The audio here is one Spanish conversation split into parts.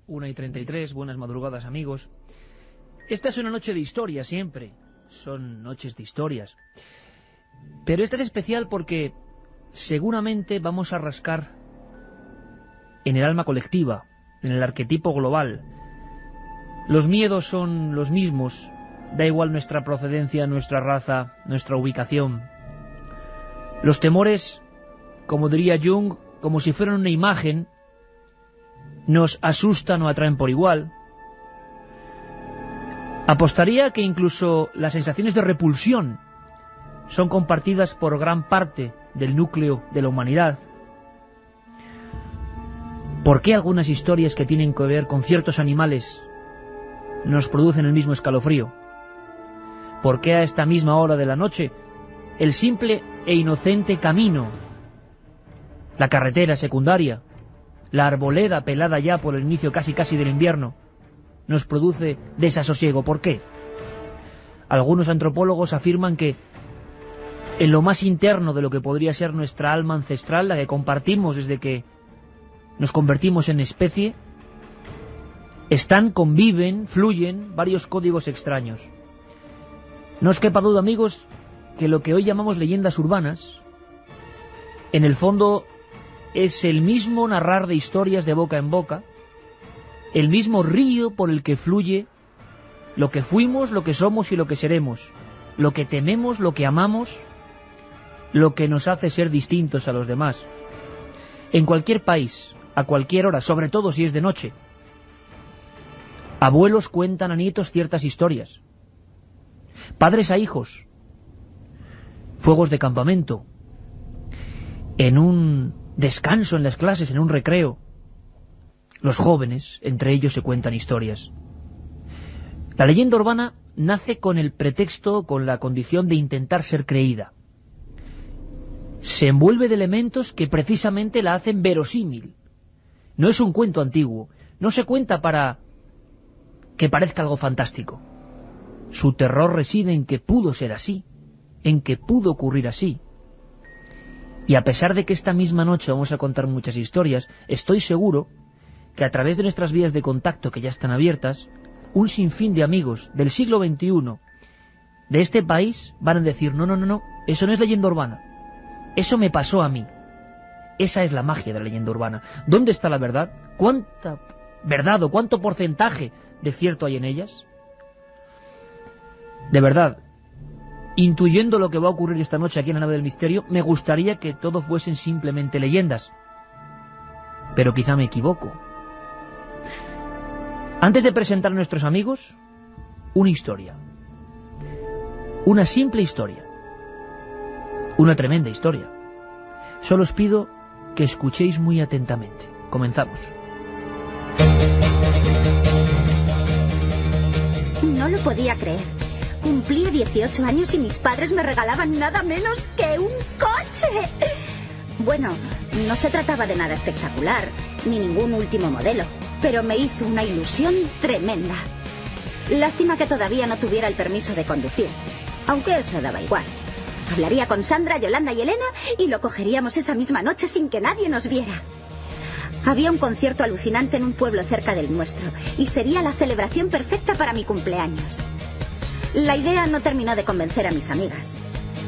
1:33, buenas madrugadas amigos. Esta es una noche de historia siempre, son noches de historias. Pero esta es especial porque seguramente vamos a rascar en el alma colectiva, en el arquetipo global. Los miedos son los mismos, da igual nuestra procedencia, nuestra raza, nuestra ubicación. Los temores, como diría Jung, como si fueran una imagen, nos asustan o atraen por igual. Apostaría que incluso las sensaciones de repulsión son compartidas por gran parte del núcleo de la humanidad. ¿Por qué algunas historias que tienen que ver con ciertos animales nos producen el mismo escalofrío? ¿Por qué a esta misma hora de la noche el simple e inocente camino, la carretera secundaria, la arboleda pelada ya por el inicio casi del invierno, nos produce desasosiego? ¿Por qué? Algunos antropólogos afirman que en lo más interno de lo que podría ser nuestra alma ancestral, la que compartimos desde que nos convertimos en especie, conviven, fluyen varios códigos extraños. No os quepa duda, amigos, que lo que hoy llamamos leyendas urbanas, en el fondo es el mismo narrar de historias de boca en boca, el mismo río por el que fluye lo que fuimos, lo que somos y lo que seremos, lo que tememos, lo que amamos, lo que nos hace ser distintos a los demás. En cualquier país, a cualquier hora, sobre todo si es de noche, abuelos cuentan a nietos ciertas historias, padres a hijos, fuegos de campamento, en un descanso en las clases, en un recreo, los jóvenes, entre ellos, se cuentan historias. La leyenda urbana nace con el pretexto, con la condición de intentar ser creída. Se envuelve de elementos que precisamente la hacen verosímil. No es un cuento antiguo, no se cuenta para que parezca algo fantástico. Su terror reside en que pudo ser así, en que pudo ocurrir así. Y a pesar de que esta misma noche vamos a contar muchas historias, estoy seguro que a través de nuestras vías de contacto, que ya están abiertas, un sinfín de amigos del siglo XXI de este país van a decir: no, eso no es leyenda urbana, eso me pasó a mí. Esa es la magia de la leyenda urbana. ¿Dónde está la verdad? ¿Cuánta verdad o cuánto porcentaje de cierto hay en ellas? De verdad, intuyendo lo que va a ocurrir esta noche aquí en la nave del misterio, me gustaría que todo fuesen simplemente leyendas. Pero quizá me equivoco. Antes de presentar a nuestros amigos, una historia. Una simple historia. Una tremenda historia. Solo os pido que escuchéis muy atentamente. Comenzamos. No lo podía creer. Cumplía 18 años y mis padres me regalaban nada menos que un coche. Bueno, no se trataba de nada espectacular, ni ningún último modelo, pero me hizo una ilusión tremenda. Lástima que todavía no tuviera el permiso de conducir, aunque eso daba igual. Hablaría con Sandra, Yolanda y Elena y lo cogeríamos esa misma noche sin que nadie nos viera. Había un concierto alucinante en un pueblo cerca del nuestro y sería la celebración perfecta para mi cumpleaños. La idea no terminó de convencer a mis amigas.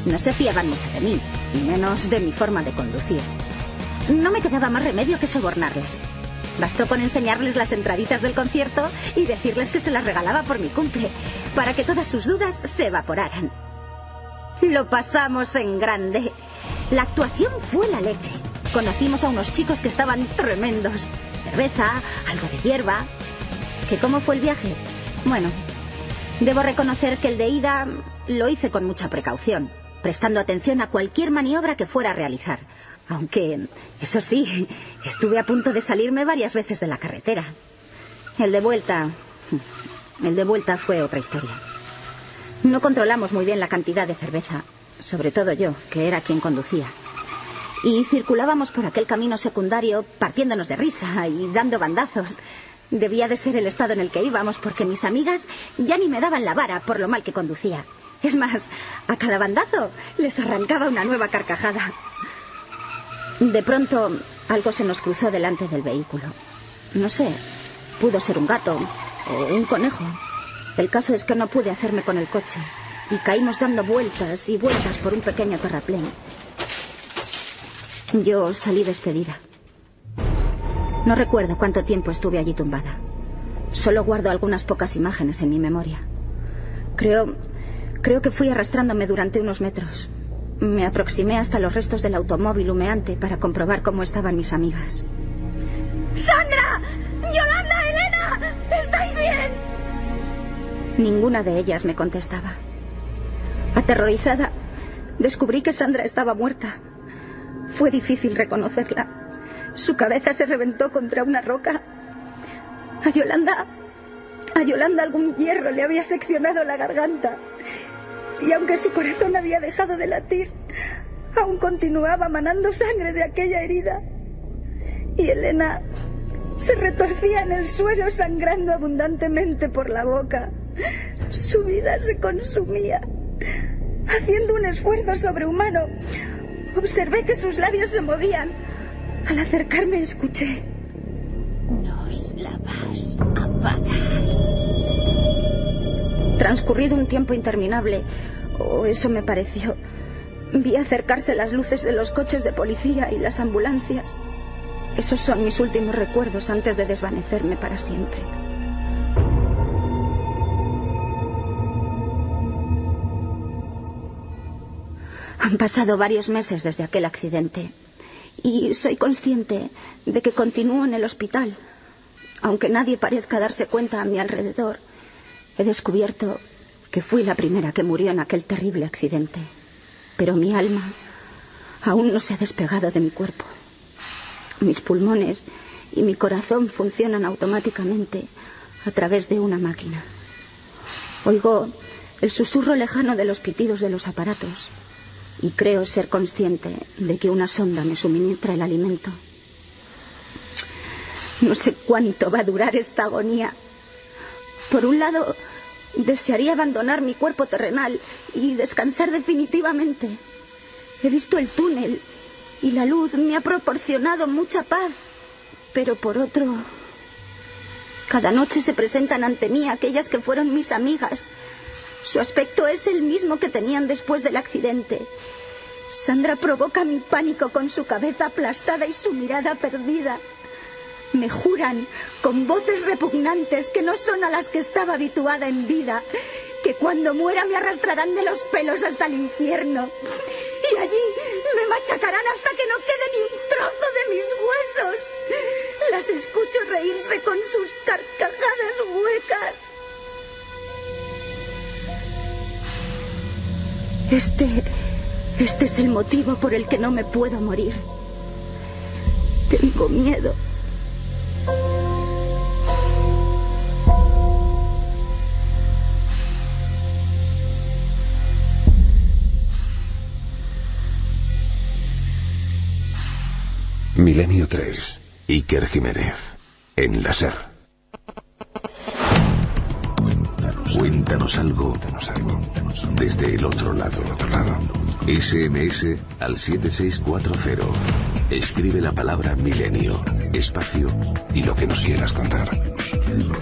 No se fiaban mucho de mí, y menos de mi forma de conducir. No me quedaba más remedio que sobornarlas. Bastó con enseñarles las entraditas del concierto y decirles que se las regalaba por mi cumple, para que todas sus dudas se evaporaran. Lo pasamos en grande. La actuación fue la leche. Conocimos a unos chicos que estaban tremendos. Cerveza, algo de hierba. ¿Que cómo fue el viaje? Bueno, debo reconocer que el de ida lo hice con mucha precaución, prestando atención a cualquier maniobra que fuera a realizar. Aunque, eso sí, estuve a punto de salirme varias veces de la carretera. El de vuelta fue otra historia. No controlamos muy bien la cantidad de cerveza, sobre todo yo, que era quien conducía. Y circulábamos por aquel camino secundario partiéndonos de risa y dando bandazos. Debía de ser el estado en el que íbamos, porque mis amigas ya ni me daban la vara por lo mal que conducía. Es más, a cada bandazo les arrancaba una nueva carcajada. De pronto, algo se nos cruzó delante del vehículo. No sé, pudo ser un gato o un conejo. El caso es que no pude hacerme con el coche y caímos dando vueltas y vueltas por un pequeño terraplén. Yo salí despedida. No recuerdo cuánto tiempo estuve allí tumbada. Solo guardo algunas pocas imágenes en mi memoria. Creo que fui arrastrándome durante unos metros. Me aproximé hasta los restos del automóvil humeante para comprobar cómo estaban mis amigas. ¡Sandra! ¡Yolanda! ¡Elena! ¿Estáis bien? Ninguna de ellas me contestaba. Aterrorizada, descubrí que Sandra estaba muerta. Fue difícil reconocerla. Su cabeza se reventó contra una roca. A Yolanda algún hierro le había seccionado la garganta. Y aunque su corazón había dejado de latir, aún continuaba manando sangre de aquella herida. Y Elena se retorcía en el suelo, sangrando abundantemente por la boca. Su vida se consumía. Haciendo un esfuerzo sobrehumano, observé que sus labios se movían. Al acercarme escuché: «Nos la vas a pagar». Transcurrido un tiempo interminable, o eso me pareció, vi acercarse las luces de los coches de policía y las ambulancias. Esos son mis últimos recuerdos antes de desvanecerme para siempre. Han pasado varios meses desde aquel accidente y soy consciente de que continúo en el hospital. Aunque nadie parezca darse cuenta a mi alrededor, he descubierto que fui la primera que murió en aquel terrible accidente. Pero mi alma aún no se ha despegado de mi cuerpo. Mis pulmones y mi corazón funcionan automáticamente a través de una máquina. Oigo el susurro lejano de los pitidos de los aparatos y creo ser consciente de que una sonda me suministra el alimento. No sé cuánto va a durar esta agonía. Por un lado, desearía abandonar mi cuerpo terrenal y descansar definitivamente. He visto el túnel y la luz me ha proporcionado mucha paz. Pero por otro, cada noche se presentan ante mí aquellas que fueron mis amigas. Su aspecto es el mismo que tenían después del accidente. Sandra provoca mi pánico con su cabeza aplastada y su mirada perdida. Me juran, con voces repugnantes que no son a las que estaba habituada en vida, que cuando muera me arrastrarán de los pelos hasta el infierno. Y allí me machacarán hasta que no quede ni un trozo de mis huesos. Las escucho reírse con sus carcajadas huecas. Este es el motivo por el que no me puedo morir. Tengo miedo. Milenio 3, Iker Jiménez, en la SER. Cuéntanos algo desde el otro lado. SMS al 7640. Escribe la palabra milenio, espacio y lo que nos quieras contar.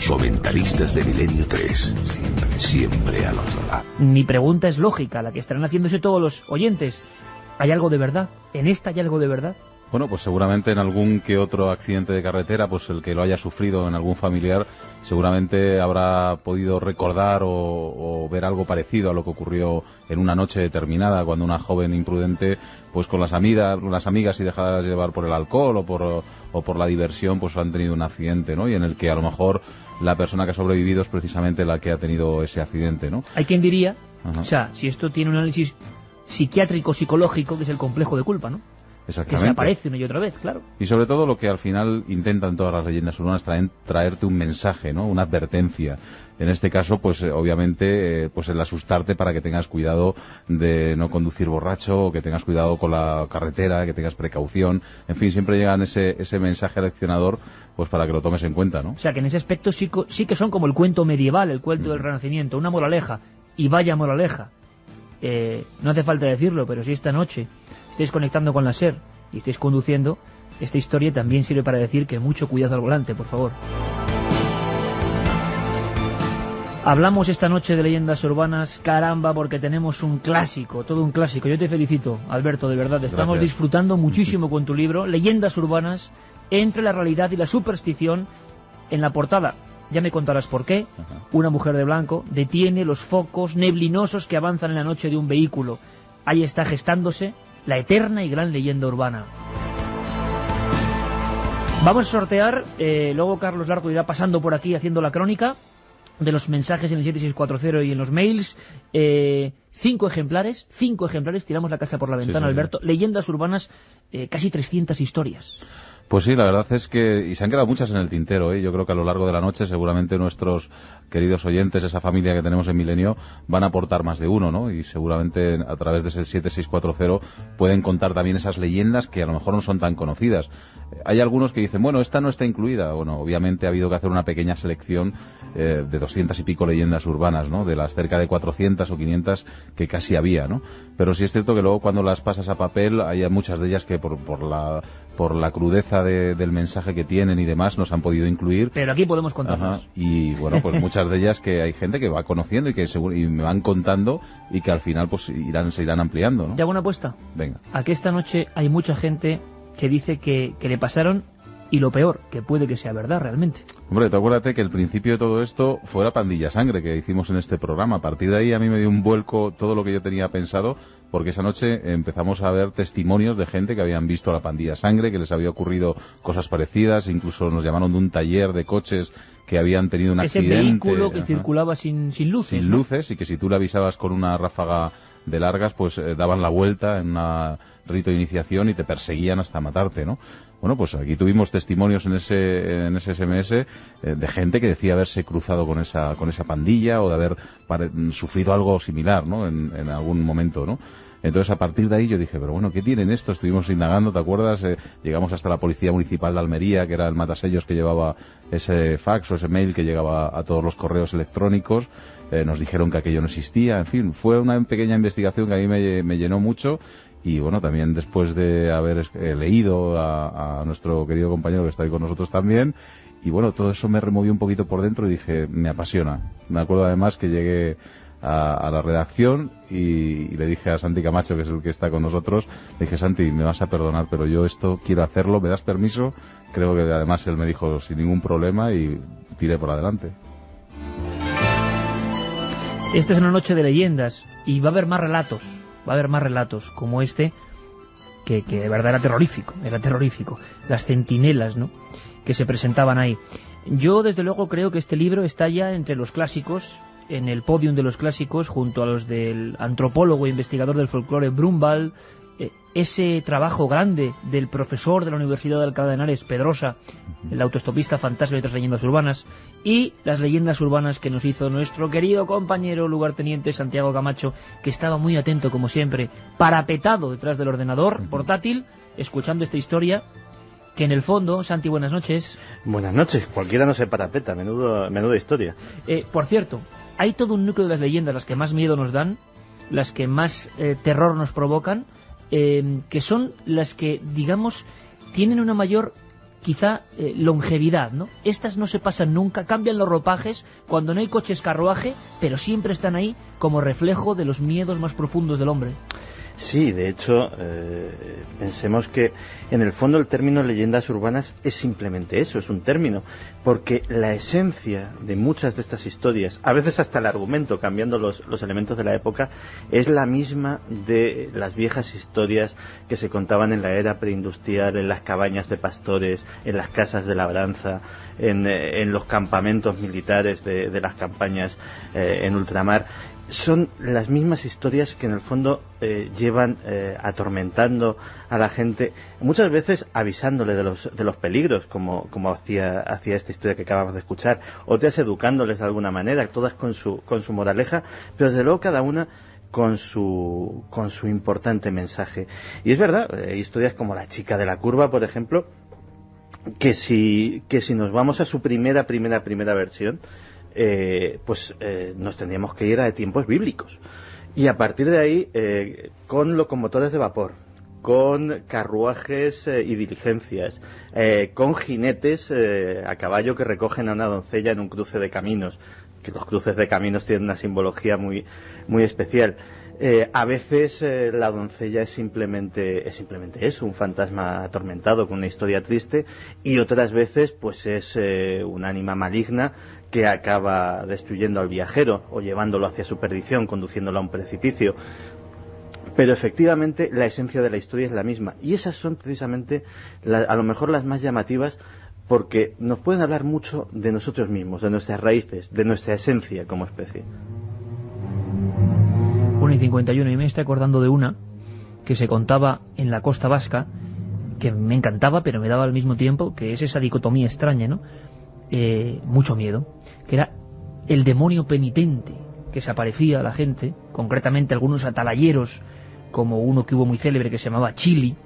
Comentaristas de Milenio 3, siempre al otro lado. Mi pregunta es lógica, la que estarán haciéndose todos los oyentes. ¿Hay algo de verdad? ¿En esta hay algo de verdad? Bueno, pues seguramente en algún que otro accidente de carretera, pues el que lo haya sufrido en algún familiar, seguramente habrá podido recordar o ver algo parecido a lo que ocurrió en una noche determinada, cuando una joven imprudente, pues con las amigas y dejadas llevar por el alcohol o por la diversión, pues han tenido un accidente, ¿no? Y en el que a lo mejor la persona que ha sobrevivido es precisamente la que ha tenido ese accidente, ¿no? Hay quien diría, Ajá. O sea, si esto tiene un análisis psiquiátrico-psicológico, que es el complejo de culpa, ¿no? Que se aparece una y otra vez, claro. Y sobre todo lo que al final intentan todas las leyendas urbanas, traerte un mensaje, ¿no? Una advertencia. En este caso, pues obviamente, pues el asustarte para que tengas cuidado de no conducir borracho, o que tengas cuidado con la carretera, que tengas precaución. En fin, siempre llegan ese mensaje leccionador, pues para que lo tomes en cuenta, ¿no? O sea, que en ese aspecto sí que son como el cuento medieval, el cuento del Renacimiento, una moraleja, y vaya moraleja. No hace falta decirlo, pero si esta noche estáis conectando con la SER y estáis conduciendo, esta historia también sirve para decir que mucho cuidado al volante, por favor. Hablamos esta noche de leyendas urbanas, caramba, porque tenemos un clásico, todo un clásico. Yo te felicito, Alberto, de verdad. Estamos Gracias. disfrutando muchísimo con tu libro, Leyendas urbanas, entre la realidad y la superstición. En la portada, ya me contarás por qué, una mujer de blanco detiene los focos neblinosos que avanzan en la noche de un vehículo. Ahí está gestándose la eterna y gran leyenda urbana. Vamos a sortear, luego Carlos Largo irá pasando por aquí haciendo la crónica de los mensajes en el 7640 y en los mails. 5 ejemplares, tiramos la casa por la ventana, sí, Alberto. Leyendas urbanas, casi 300 historias. Pues sí, la verdad es que, y se han quedado muchas en el tintero, ¿eh? Yo creo que a lo largo de la noche seguramente nuestros queridos oyentes, esa familia que tenemos en Milenio, van a aportar más de uno, ¿no? Y seguramente a través de ese 7640 pueden contar también esas leyendas que a lo mejor no son tan conocidas. Hay algunos que dicen, bueno, esta no está incluida. Bueno, obviamente ha habido que hacer una pequeña selección de 200 y pico leyendas urbanas, ¿no? De las cerca de 400 o 500 que casi había, ¿no? Pero sí es cierto que luego cuando las pasas a papel hay muchas de ellas que por la crudeza del mensaje que tienen y demás nos han podido incluir. Pero aquí podemos contarnos. Y bueno, pues muchas de ellas que hay gente que va conociendo y me van contando y que al final pues se irán ampliando, ¿no? ¿Te hago una apuesta? Venga. Aquí esta noche hay mucha gente que dice que le pasaron, y lo peor, que puede que sea verdad realmente. Hombre, tú acuérdate que el principio de todo esto fue la Pandilla Sangre que hicimos en este programa. A partir de ahí a mí me dio un vuelco todo lo que yo tenía pensado, porque esa noche empezamos a ver testimonios de gente que habían visto a la Pandilla Sangre, que les había ocurrido cosas parecidas, incluso nos llamaron de un taller de coches que habían tenido un accidente. Ese vehículo que circulaba sin luces. Sin ¿no? luces, y que si tú le avisabas con una ráfaga de largas, pues daban la vuelta en un rito de iniciación y te perseguían hasta matarte, ¿no? Bueno, pues aquí tuvimos testimonios en ese SMS de gente que decía haberse cruzado con esa pandilla o de haber sufrido algo similar, ¿no? En algún momento, ¿no? Entonces, a partir de ahí yo dije, pero bueno, ¿qué tienen esto? Estuvimos indagando, ¿te acuerdas? Llegamos hasta la Policía Municipal de Almería, que era el matasellos que llevaba ese fax o ese mail que llegaba a todos los correos electrónicos. Nos dijeron que aquello no existía. En fin, fue una pequeña investigación que a mí me llenó mucho. Y bueno, también después de haber leído a nuestro querido compañero que está ahí con nosotros también, y bueno, todo eso me removió un poquito por dentro y dije, me apasiona. Me acuerdo además que llegué a la redacción y le dije a Santi Camacho, que es el que está con nosotros, le dije, Santi, me vas a perdonar, pero yo esto quiero hacerlo, ¿me das permiso? Creo que además él me dijo sin ningún problema y tiré por adelante. Esta es una noche de leyendas y va a haber más relatos. Va a haber más relatos como este, que de verdad era terrorífico. Las centinelas, ¿no?, que se presentaban ahí. Yo, desde luego, creo que este libro está ya entre los clásicos, en el podium de los clásicos, junto a los del antropólogo e investigador del folclore Brunvald, ese trabajo grande del profesor de la Universidad de Alcalá de Henares, Pedrosa, el autoestopista fantasma y otras leyendas urbanas, y las leyendas urbanas que nos hizo nuestro querido compañero lugarteniente Santiago Camacho, que estaba muy atento, como siempre, parapetado detrás del ordenador portátil, escuchando esta historia, que en el fondo, Santi, buenas noches. Buenas noches, cualquiera no se parapeta, menuda historia. Por cierto, hay todo un núcleo de las leyendas, las que más miedo nos dan, las que más terror nos provocan, que son las que, digamos, tienen una mayor, quizá, longevidad, ¿no? Estas no se pasan nunca, cambian los ropajes cuando no hay coches carruaje, pero siempre están ahí como reflejo de los miedos más profundos del hombre. Sí, de hecho, pensemos que en el fondo el término leyendas urbanas es simplemente eso, es un término, porque la esencia de muchas de estas historias, a veces hasta el argumento, cambiando los elementos de la época, es la misma de las viejas historias que se contaban en la era preindustrial, en las cabañas de pastores, en las casas de labranza, en los campamentos militares de las campañas en ultramar. Son las mismas historias que en el fondo llevan atormentando a la gente, muchas veces avisándole de los peligros, como hacía esta historia que acabamos de escuchar, otras educándoles de alguna manera, todas con su moraleja, pero desde luego cada una con su importante mensaje. Y es verdad, historias como La chica de la curva, por ejemplo, que si nos vamos a su primera versión, nos tendríamos que ir a tiempos bíblicos, y a partir de ahí con locomotores de vapor, con carruajes y diligencias, con jinetes a caballo que recogen a una doncella en un cruce de caminos, que los cruces de caminos tienen una simbología muy, muy especial. A veces la doncella es simplemente eso, un fantasma atormentado con una historia triste, y otras veces pues es un ánima maligna que acaba destruyendo al viajero o llevándolo hacia su perdición, conduciéndolo a un precipicio. Pero efectivamente la esencia de la historia es la misma, y esas son precisamente a lo mejor las más llamativas, porque nos pueden hablar mucho de nosotros mismos, de nuestras raíces, de nuestra esencia como especie. 1:51, y me estoy acordando de una que se contaba en la costa vasca, que me encantaba, pero me daba al mismo tiempo, que es esa dicotomía extraña, ¿no? Mucho miedo, que era el demonio penitente, que se aparecía a la gente, concretamente algunos atalayeros, como uno que hubo muy célebre que se llamaba Chili,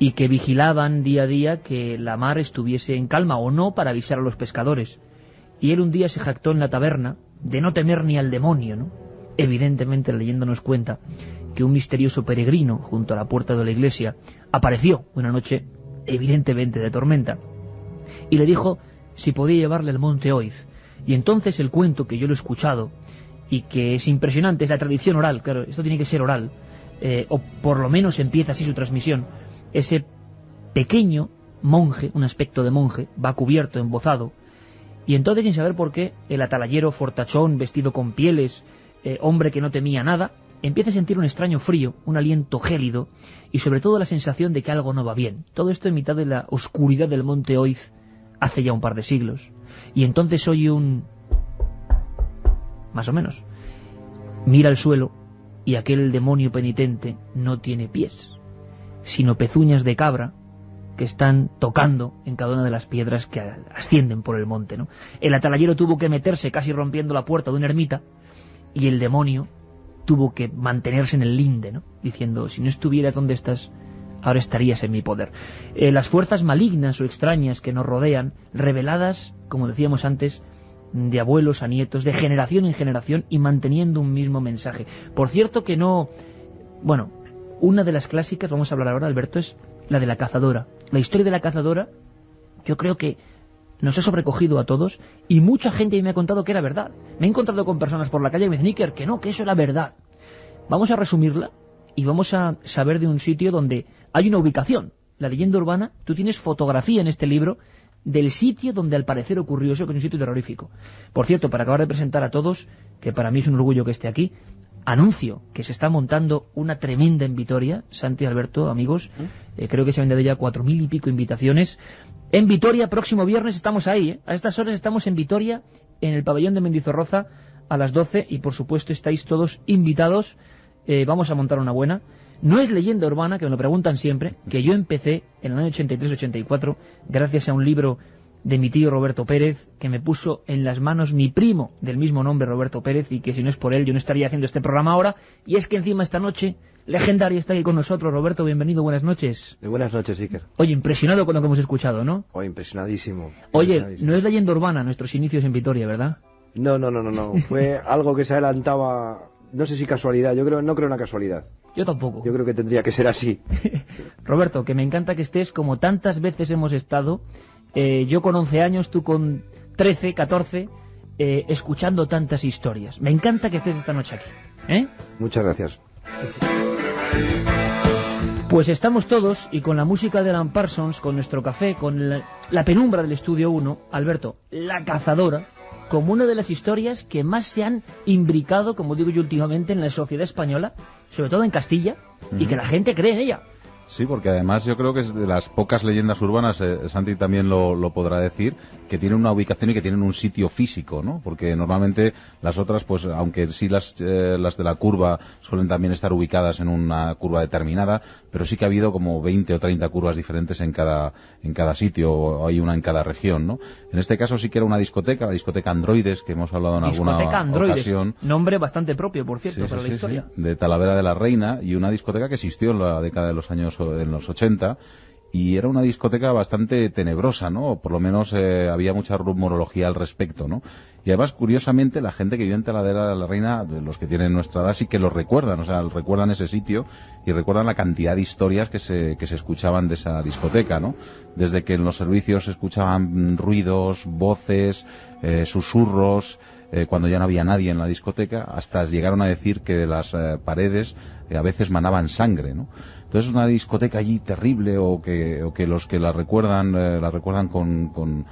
y que vigilaban día a día que la mar estuviese en calma o no para avisar a los pescadores. Y él un día se jactó en la taberna de no temer ni al demonio, ¿no? Evidentemente la leyenda nos cuenta que un misterioso peregrino junto a la puerta de la iglesia apareció una noche evidentemente de tormenta y le dijo si podía llevarle al monte Oiz. Y entonces el cuento, que yo lo he escuchado y que es impresionante, es la tradición oral, claro, esto tiene que ser oral, o por lo menos empieza así su transmisión. Ese pequeño monje, un aspecto de monje, va cubierto, embozado, y entonces, sin saber por qué, el atalayero fortachón, vestido con pieles, hombre que no temía nada, empieza a sentir un extraño frío, un aliento gélido, y sobre todo la sensación de que algo no va bien. Todo esto en mitad de la oscuridad del monte Oiz, hace ya un par de siglos. Y entonces oye un... más o menos. Mira al suelo, y aquel demonio penitente no tiene pies, sino pezuñas de cabra que están tocando en cada una de las piedras que ascienden por el monte, ¿no? El atalayero tuvo que meterse casi rompiendo la puerta de una ermita, y el demonio tuvo que mantenerse en el linde, ¿no? Diciendo, si no estuvieras donde estás, ahora estarías en mi poder. Las fuerzas malignas o extrañas que nos rodean, reveladas, como decíamos antes, de abuelos a nietos, de generación en generación, y manteniendo un mismo mensaje. Por cierto que no... Bueno, una de las clásicas, vamos a hablar ahora, Alberto, es la de la cazadora. La historia de la cazadora, yo creo que nos ha sobrecogido a todos, y mucha gente me ha contado que era verdad. Me he encontrado con personas por la calle y me dicen, Iker, que no, que eso era verdad. Vamos a resumirla y vamos a saber de un sitio donde hay una ubicación. La leyenda urbana, tú tienes fotografía en este libro del sitio donde al parecer ocurrió eso, que es un sitio terrorífico. Por cierto, para acabar de presentar a todos, que para mí es un orgullo que esté aquí, anuncio que se está montando una tremenda en Vitoria. Santi, Alberto, amigos, creo que se han vendido ya 4.000 y pico invitaciones. En Vitoria, próximo viernes estamos ahí, A estas horas estamos en Vitoria, en el pabellón de Mendizorroza, a las 12, y por supuesto estáis todos invitados. Vamos a montar una buena. No es leyenda urbana, que me lo preguntan siempre, que yo empecé en el año 83-84, gracias a un libro de mi tío Roberto Pérez, que me puso en las manos mi primo del mismo nombre, Roberto Pérez, y que si no es por él yo no estaría haciendo este programa ahora. Y es que encima esta noche legendaria está aquí con nosotros. Roberto, bienvenido, buenas noches. Buenas noches, Iker. Oye, impresionado con lo que hemos escuchado, ¿no? Oye, impresionadísimo. Oye, no es leyenda urbana nuestros inicios en Vitoria, ¿verdad? No. Fue algo que se adelantaba, no sé si casualidad, no creo una casualidad. Yo tampoco. Yo creo que tendría que ser así. Roberto, que me encanta que estés como tantas veces hemos estado, yo con 11 años, tú con 13, 14, escuchando tantas historias. Me encanta que estés esta noche aquí. Muchas gracias. Pues estamos todos, y con la música de Alan Parsons, con nuestro café, con la penumbra del estudio 1, Alberto, la cazadora, como una de las historias que más se han imbricado, como digo yo últimamente, en la sociedad española, sobre todo en Castilla, y que la gente cree en ella. Sí, porque además yo creo que es de las pocas leyendas urbanas, Santi también lo podrá decir, que tienen una ubicación y que tienen un sitio físico, ¿no? Porque normalmente las otras, pues aunque sí las de la curva suelen también estar ubicadas en una curva determinada, pero sí que ha habido como 20 o 30 curvas diferentes en cada sitio, o hay una en cada región, ¿no? En este caso sí que era una discoteca, la discoteca Androides, que hemos hablado en alguna ocasión. Nombre bastante propio, por cierto, para la historia. Sí, de Talavera de la Reina, y una discoteca que existió en la década de los años en los 80, y era una discoteca bastante tenebrosa, ¿no? O por lo menos había mucha rumorología al respecto, ¿no? Y además, curiosamente, la gente que vive en Talavera de la Reina, de los que tienen nuestra edad, sí que lo recuerdan, o sea, recuerdan ese sitio y recuerdan la cantidad de historias que se escuchaban de esa discoteca, ¿no? Desde que en los servicios se escuchaban ruidos, voces, susurros, cuando ya no había nadie en la discoteca, hasta llegaron a decir que de las paredes a veces manaban sangre, ¿no? Entonces una discoteca allí terrible, o que los que la recuerdan con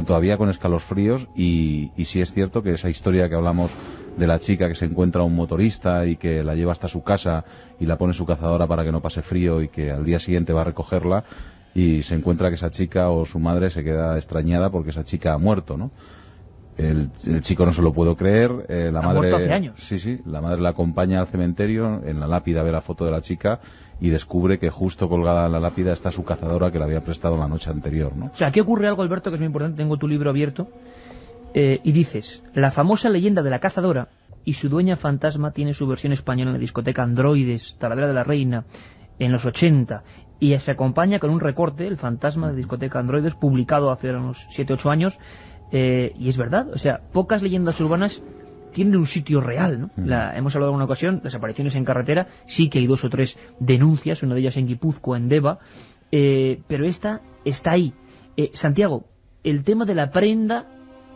todavía con escalofríos, y sí es cierto que esa historia que hablamos de la chica que se encuentra a un motorista y que la lleva hasta su casa y la pone en su cazadora para que no pase frío, y que al día siguiente va a recogerla y se encuentra que esa chica o su madre se queda extrañada porque esa chica ha muerto, ¿no? El chico no se lo puede creer, la madre... muerto hace años. Sí, la madre la acompaña al cementerio, en la lápida ve la foto de la chica y descubre que justo colgada en la lápida está su cazadora que le había prestado la noche anterior, ¿no? O sea, aquí ocurre algo, Alberto, que es muy importante. Tengo tu libro abierto y dices: la famosa leyenda de la cazadora y su dueña fantasma tiene su versión española en la discoteca Androides, Talavera de la Reina, en los 80, y se acompaña con un recorte, el fantasma de la discoteca Androides, publicado hace unos 7-8 años, y es verdad, o sea, pocas leyendas urbanas tienen un sitio real, ¿no? Hemos hablado en una ocasión, desapariciones en carretera, sí que hay 2 o 3 denuncias, una de ellas en Guipúzcoa, en Deva, pero esta está ahí. Santiago, el tema de la prenda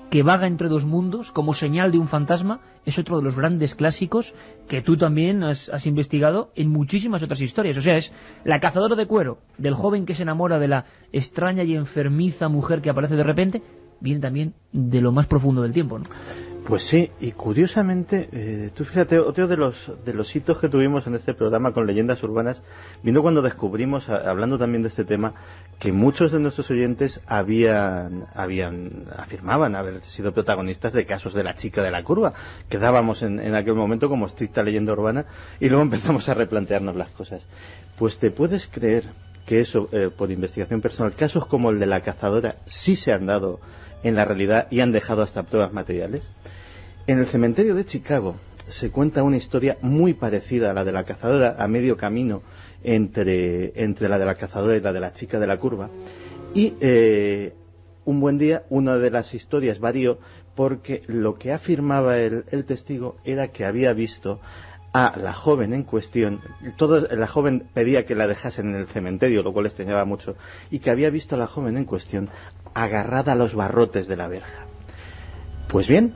que vaga entre 2 mundos como señal de un fantasma es otro de los grandes clásicos que tú también has investigado en muchísimas otras historias. O sea, es la cazadora de cuero del joven que se enamora de la extraña y enfermiza mujer que aparece de repente, viene también de lo más profundo del tiempo, ¿no? Pues sí, y curiosamente, tú fíjate, otro de los hitos que tuvimos en este programa con leyendas urbanas, viendo cuando descubrimos, hablando también de este tema, que muchos de nuestros oyentes afirmaban haber sido protagonistas de casos de la chica de la curva, que dábamos en aquel momento como estricta leyenda urbana, y luego empezamos a replantearnos las cosas. Pues te puedes creer que eso, por investigación personal, casos como el de la cazadora sí se han dado en la realidad y han dejado hasta pruebas materiales. En el cementerio de Chicago se cuenta una historia muy parecida a la de la cazadora, a medio camino entre la de la cazadora y la de la chica de la curva, y un buen día una de las historias varió porque lo que afirmaba el testigo era que había visto a la joven en cuestión. La joven pedía que la dejasen en el cementerio, lo cual extrañaba mucho, y que había visto a la joven en cuestión agarrada a los barrotes de la verja. Pues bien,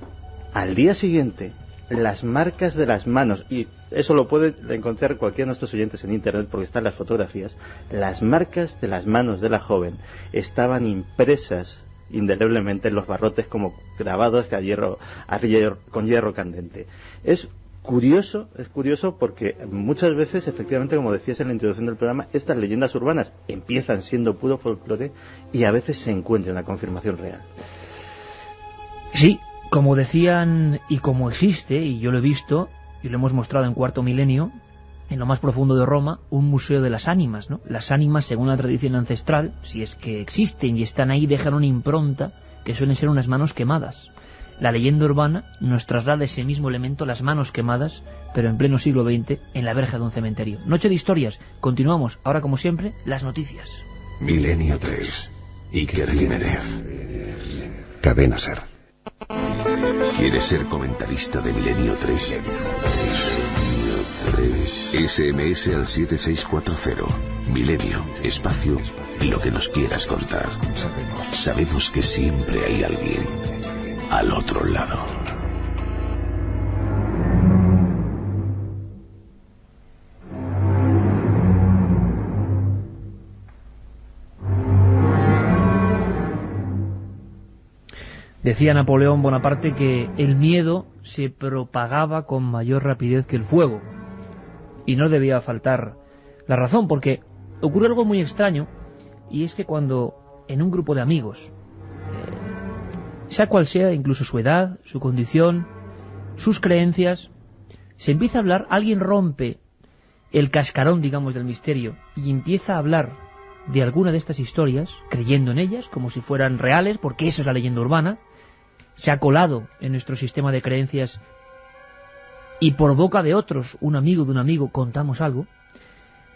al día siguiente, las marcas de las manos, y eso lo puede encontrar cualquiera de nuestros oyentes en internet porque están las fotografías, las marcas de las manos de la joven estaban impresas indeleblemente en los barrotes como grabados con hierro candente. Es curioso porque muchas veces, efectivamente, como decías en la introducción del programa, estas leyendas urbanas empiezan siendo puro folclore y a veces se encuentra una confirmación real. Sí, como decían y como existe, y yo lo he visto y lo hemos mostrado en Cuarto Milenio, en lo más profundo de Roma, un museo de las ánimas, ¿no? Las ánimas, según la tradición ancestral, si es que existen y están ahí, dejan una impronta que suelen ser unas manos quemadas. La leyenda urbana nos traslada ese mismo elemento, las manos quemadas, pero en pleno siglo XX, en la verja de un cementerio. Noche de historias. Continuamos. Ahora, como siempre, las noticias. Milenio 3. Iker Jiménez. Cadena SER. ¿Quieres ser comentarista de Milenio 3? SMS al 7640. Milenio, espacio, lo que nos quieras contar. Sabemos que siempre hay alguien al otro lado. Decía Napoleón Bonaparte que el miedo se propagaba con mayor rapidez que el fuego. Y no debía faltar la razón, porque ocurre algo muy extraño, y es que cuando en un grupo de amigos, sea cual sea, incluso su edad, su condición, sus creencias, se empieza a hablar, alguien rompe el cascarón, digamos, del misterio y empieza a hablar de alguna de estas historias, creyendo en ellas como si fueran reales, porque eso es la leyenda urbana, se ha colado en nuestro sistema de creencias y por boca de otros, un amigo de un amigo, contamos algo,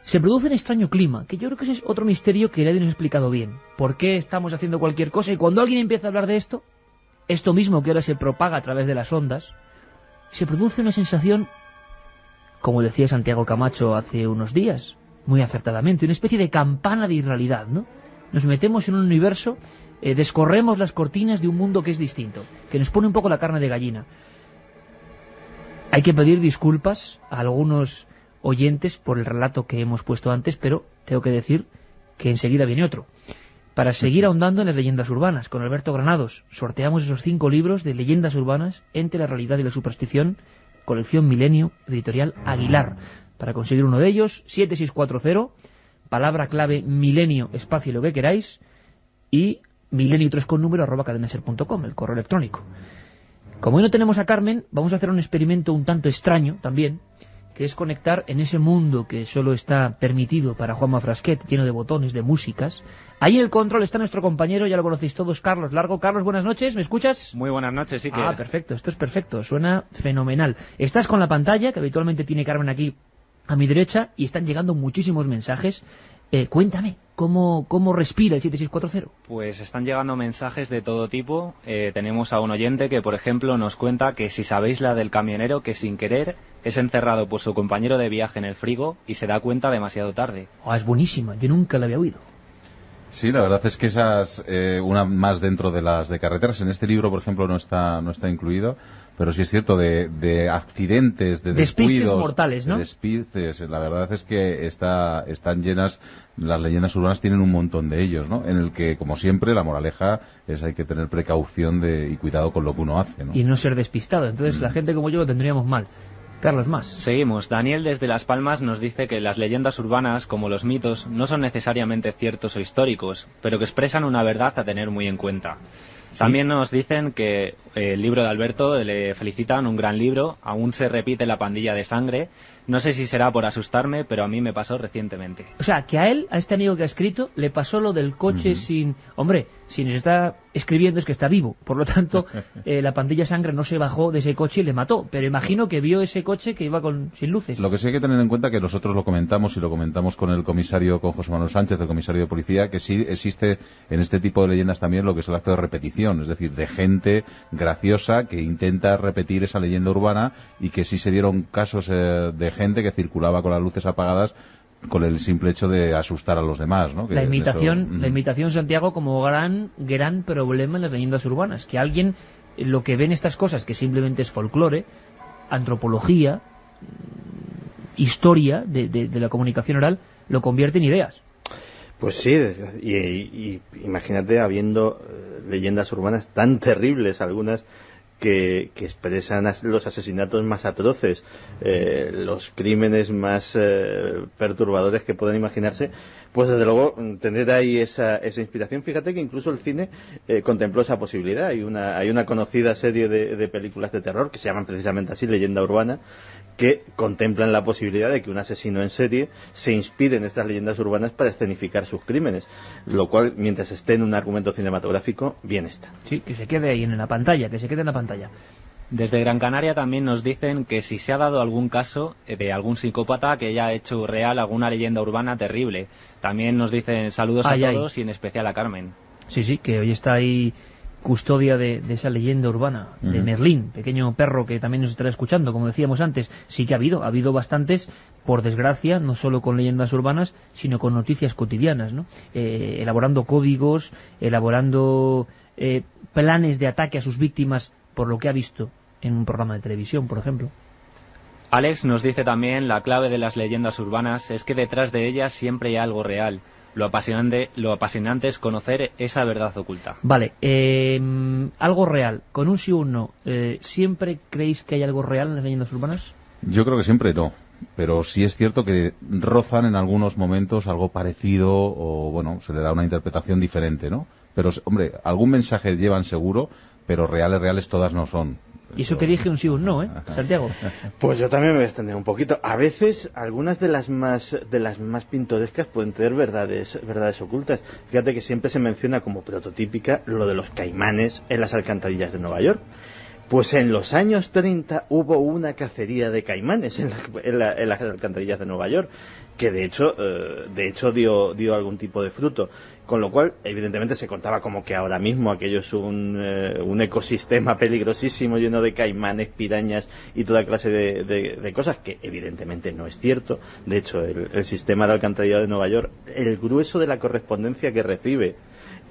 se produce un extraño clima, que yo creo que ese es otro misterio que nadie nos ha explicado bien. ¿Por qué estamos haciendo cualquier cosa? Y cuando alguien empieza a hablar de esto mismo que ahora se propaga a través de las ondas, se produce una sensación, como decía Santiago Camacho hace unos días, muy acertadamente, una especie de campana de irrealidad, ¿no? Nos metemos en un universo descorremos las cortinas de un mundo que es distinto, que nos pone un poco la carne de gallina. Hay que pedir disculpas a algunos oyentes por el relato que hemos puesto antes, pero tengo que decir que enseguida viene otro. Para seguir ahondando en las leyendas urbanas, con Alberto Granados, sorteamos esos 5 libros de leyendas urbanas entre la realidad y la superstición, colección Milenio, editorial Aguilar. Para conseguir uno de ellos, 7640, palabra clave Milenio, espacio lo que queráis, y milenio3 con número @cadenaser.com, el correo electrónico. Como hoy no tenemos a Carmen, vamos a hacer un experimento un tanto extraño también, que es conectar en ese mundo que solo está permitido para Juanma Frasquet, lleno de botones, de músicas. Ahí en el control está nuestro compañero, ya lo conocéis todos, Carlos Largo. Carlos, buenas noches, ¿me escuchas? Muy buenas noches, sí que... Ah, perfecto, esto es perfecto, suena fenomenal. Estás con la pantalla, que habitualmente tiene Carmen aquí a mi derecha, y están llegando muchísimos mensajes. Cuéntame, ¿cómo respira el 7640? Pues están llegando mensajes de todo tipo. Tenemos a un oyente que, por ejemplo, nos cuenta que si sabéis la del camionero que sin querer es encerrado por su compañero de viaje en el frigo y se da cuenta demasiado tarde. Oh, es buenísima, yo nunca la había oído. Sí, la verdad es que esas, una más dentro de las de carreteras. En este libro, por ejemplo, no está incluido, pero sí es cierto, de accidentes, de despistes descuidos, mortales, ¿no? de despistes. La verdad es que están llenas, las leyendas urbanas tienen un montón de ellos, ¿no? En el que, como siempre, la moraleja es hay que tener precaución y cuidado con lo que uno hace, ¿no? Y no ser despistado. Entonces la gente como yo lo tendríamos mal. Carlos, más. Seguimos. Daniel desde Las Palmas nos dice que las leyendas urbanas, como los mitos, no son necesariamente ciertos o históricos, pero que expresan una verdad a tener muy en cuenta. ¿Sí? También nos dicen que el libro de Alberto, le felicitan, un gran libro, aún se repite La pandilla de sangre. No sé si será por asustarme, pero a mí me pasó recientemente. O sea, que a él, a este amigo que ha escrito, le pasó lo del coche sin... Hombre, si nos está escribiendo es que está vivo. Por lo tanto, la pandilla de sangre no se bajó de ese coche y le mató. Pero imagino que vio ese coche que iba sin luces. Lo que sí hay que tener en cuenta que nosotros lo comentamos y lo comentamos con el comisario, con José Manuel Sánchez, el comisario de policía, que sí existe en este tipo de leyendas también lo que es el acto de repetición. Es decir, de gente graciosa que intenta repetir esa leyenda urbana y que sí se dieron casos de gente que circulaba con las luces apagadas con el simple hecho de asustar a los demás, ¿no? Que la imitación, Santiago, como gran problema en las leyendas urbanas, que alguien, lo que ven estas cosas, que simplemente es folclore, antropología, historia de la comunicación oral, lo convierte en ideas. Pues sí, y imagínate habiendo leyendas urbanas tan terribles, algunas que expresan los asesinatos más atroces, los crímenes más perturbadores que puedan imaginarse, pues desde luego tener ahí esa inspiración. Fíjate que incluso el cine contempló esa posibilidad. Hay una conocida serie de películas de terror que se llaman precisamente así, Leyenda Urbana, que contemplan la posibilidad de que un asesino en serie se inspire en estas leyendas urbanas para escenificar sus crímenes, lo cual, mientras esté en un argumento cinematográfico, bien está. Sí, que se quede ahí en la pantalla, Desde Gran Canaria también nos dicen que si se ha dado algún caso de algún psicópata que haya hecho real alguna leyenda urbana terrible. También nos dicen saludos a todos y en especial a Carmen. Sí, que hoy está ahí custodia de esa leyenda urbana, de Merlín, pequeño perro que también nos estará escuchando, como decíamos antes. Sí que ha habido bastantes, por desgracia, no solo con leyendas urbanas, sino con noticias cotidianas, ¿no? Elaborando códigos, elaborando planes de ataque a sus víctimas por lo que ha visto en un programa de televisión, por ejemplo. Alex nos dice también la clave de las leyendas urbanas es que detrás de ellas siempre hay algo real. Lo apasionante es conocer esa verdad oculta. Vale, algo real, con un sí o un no, ¿siempre creéis que hay algo real en las leyendas urbanas? Yo creo que siempre no, pero sí es cierto que rozan en algunos momentos algo parecido o, bueno, se le da una interpretación diferente, ¿no? Pero, hombre, algún mensaje llevan seguro, pero reales todas no son. Y eso que dije un sí o un no, Santiago. Pues yo también me voy a extender un poquito. A veces, algunas de las más pintorescas pueden tener verdades ocultas. Fíjate que siempre se menciona como prototípica lo de los caimanes en las alcantarillas de Nueva York. Pues en los años 30 hubo una cacería de caimanes en las alcantarillas de Nueva York, que de hecho dio algún tipo de fruto. Con lo cual, evidentemente, se contaba como que ahora mismo aquello es un ecosistema peligrosísimo, lleno de caimanes, pirañas y toda clase de cosas, que evidentemente no es cierto. De hecho, el sistema de alcantarillado de Nueva York, el grueso de la correspondencia que recibe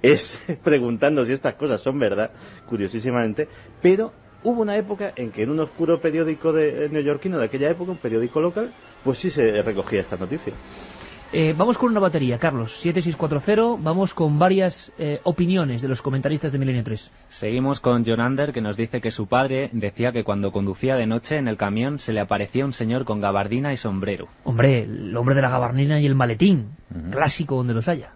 es preguntando si estas cosas son verdad, curiosísimamente, pero hubo una época en que en un oscuro periódico neoyorquino de aquella época, un periódico local, pues sí se recogía esta noticia. Vamos con una batería, Carlos, 7640, vamos con varias opiniones de los comentaristas de Milenio 3. Seguimos con John Ander, que nos dice que su padre decía que cuando conducía de noche en el camión se le aparecía un señor con gabardina y sombrero. Hombre, el hombre de la gabardina y el maletín, clásico donde los haya.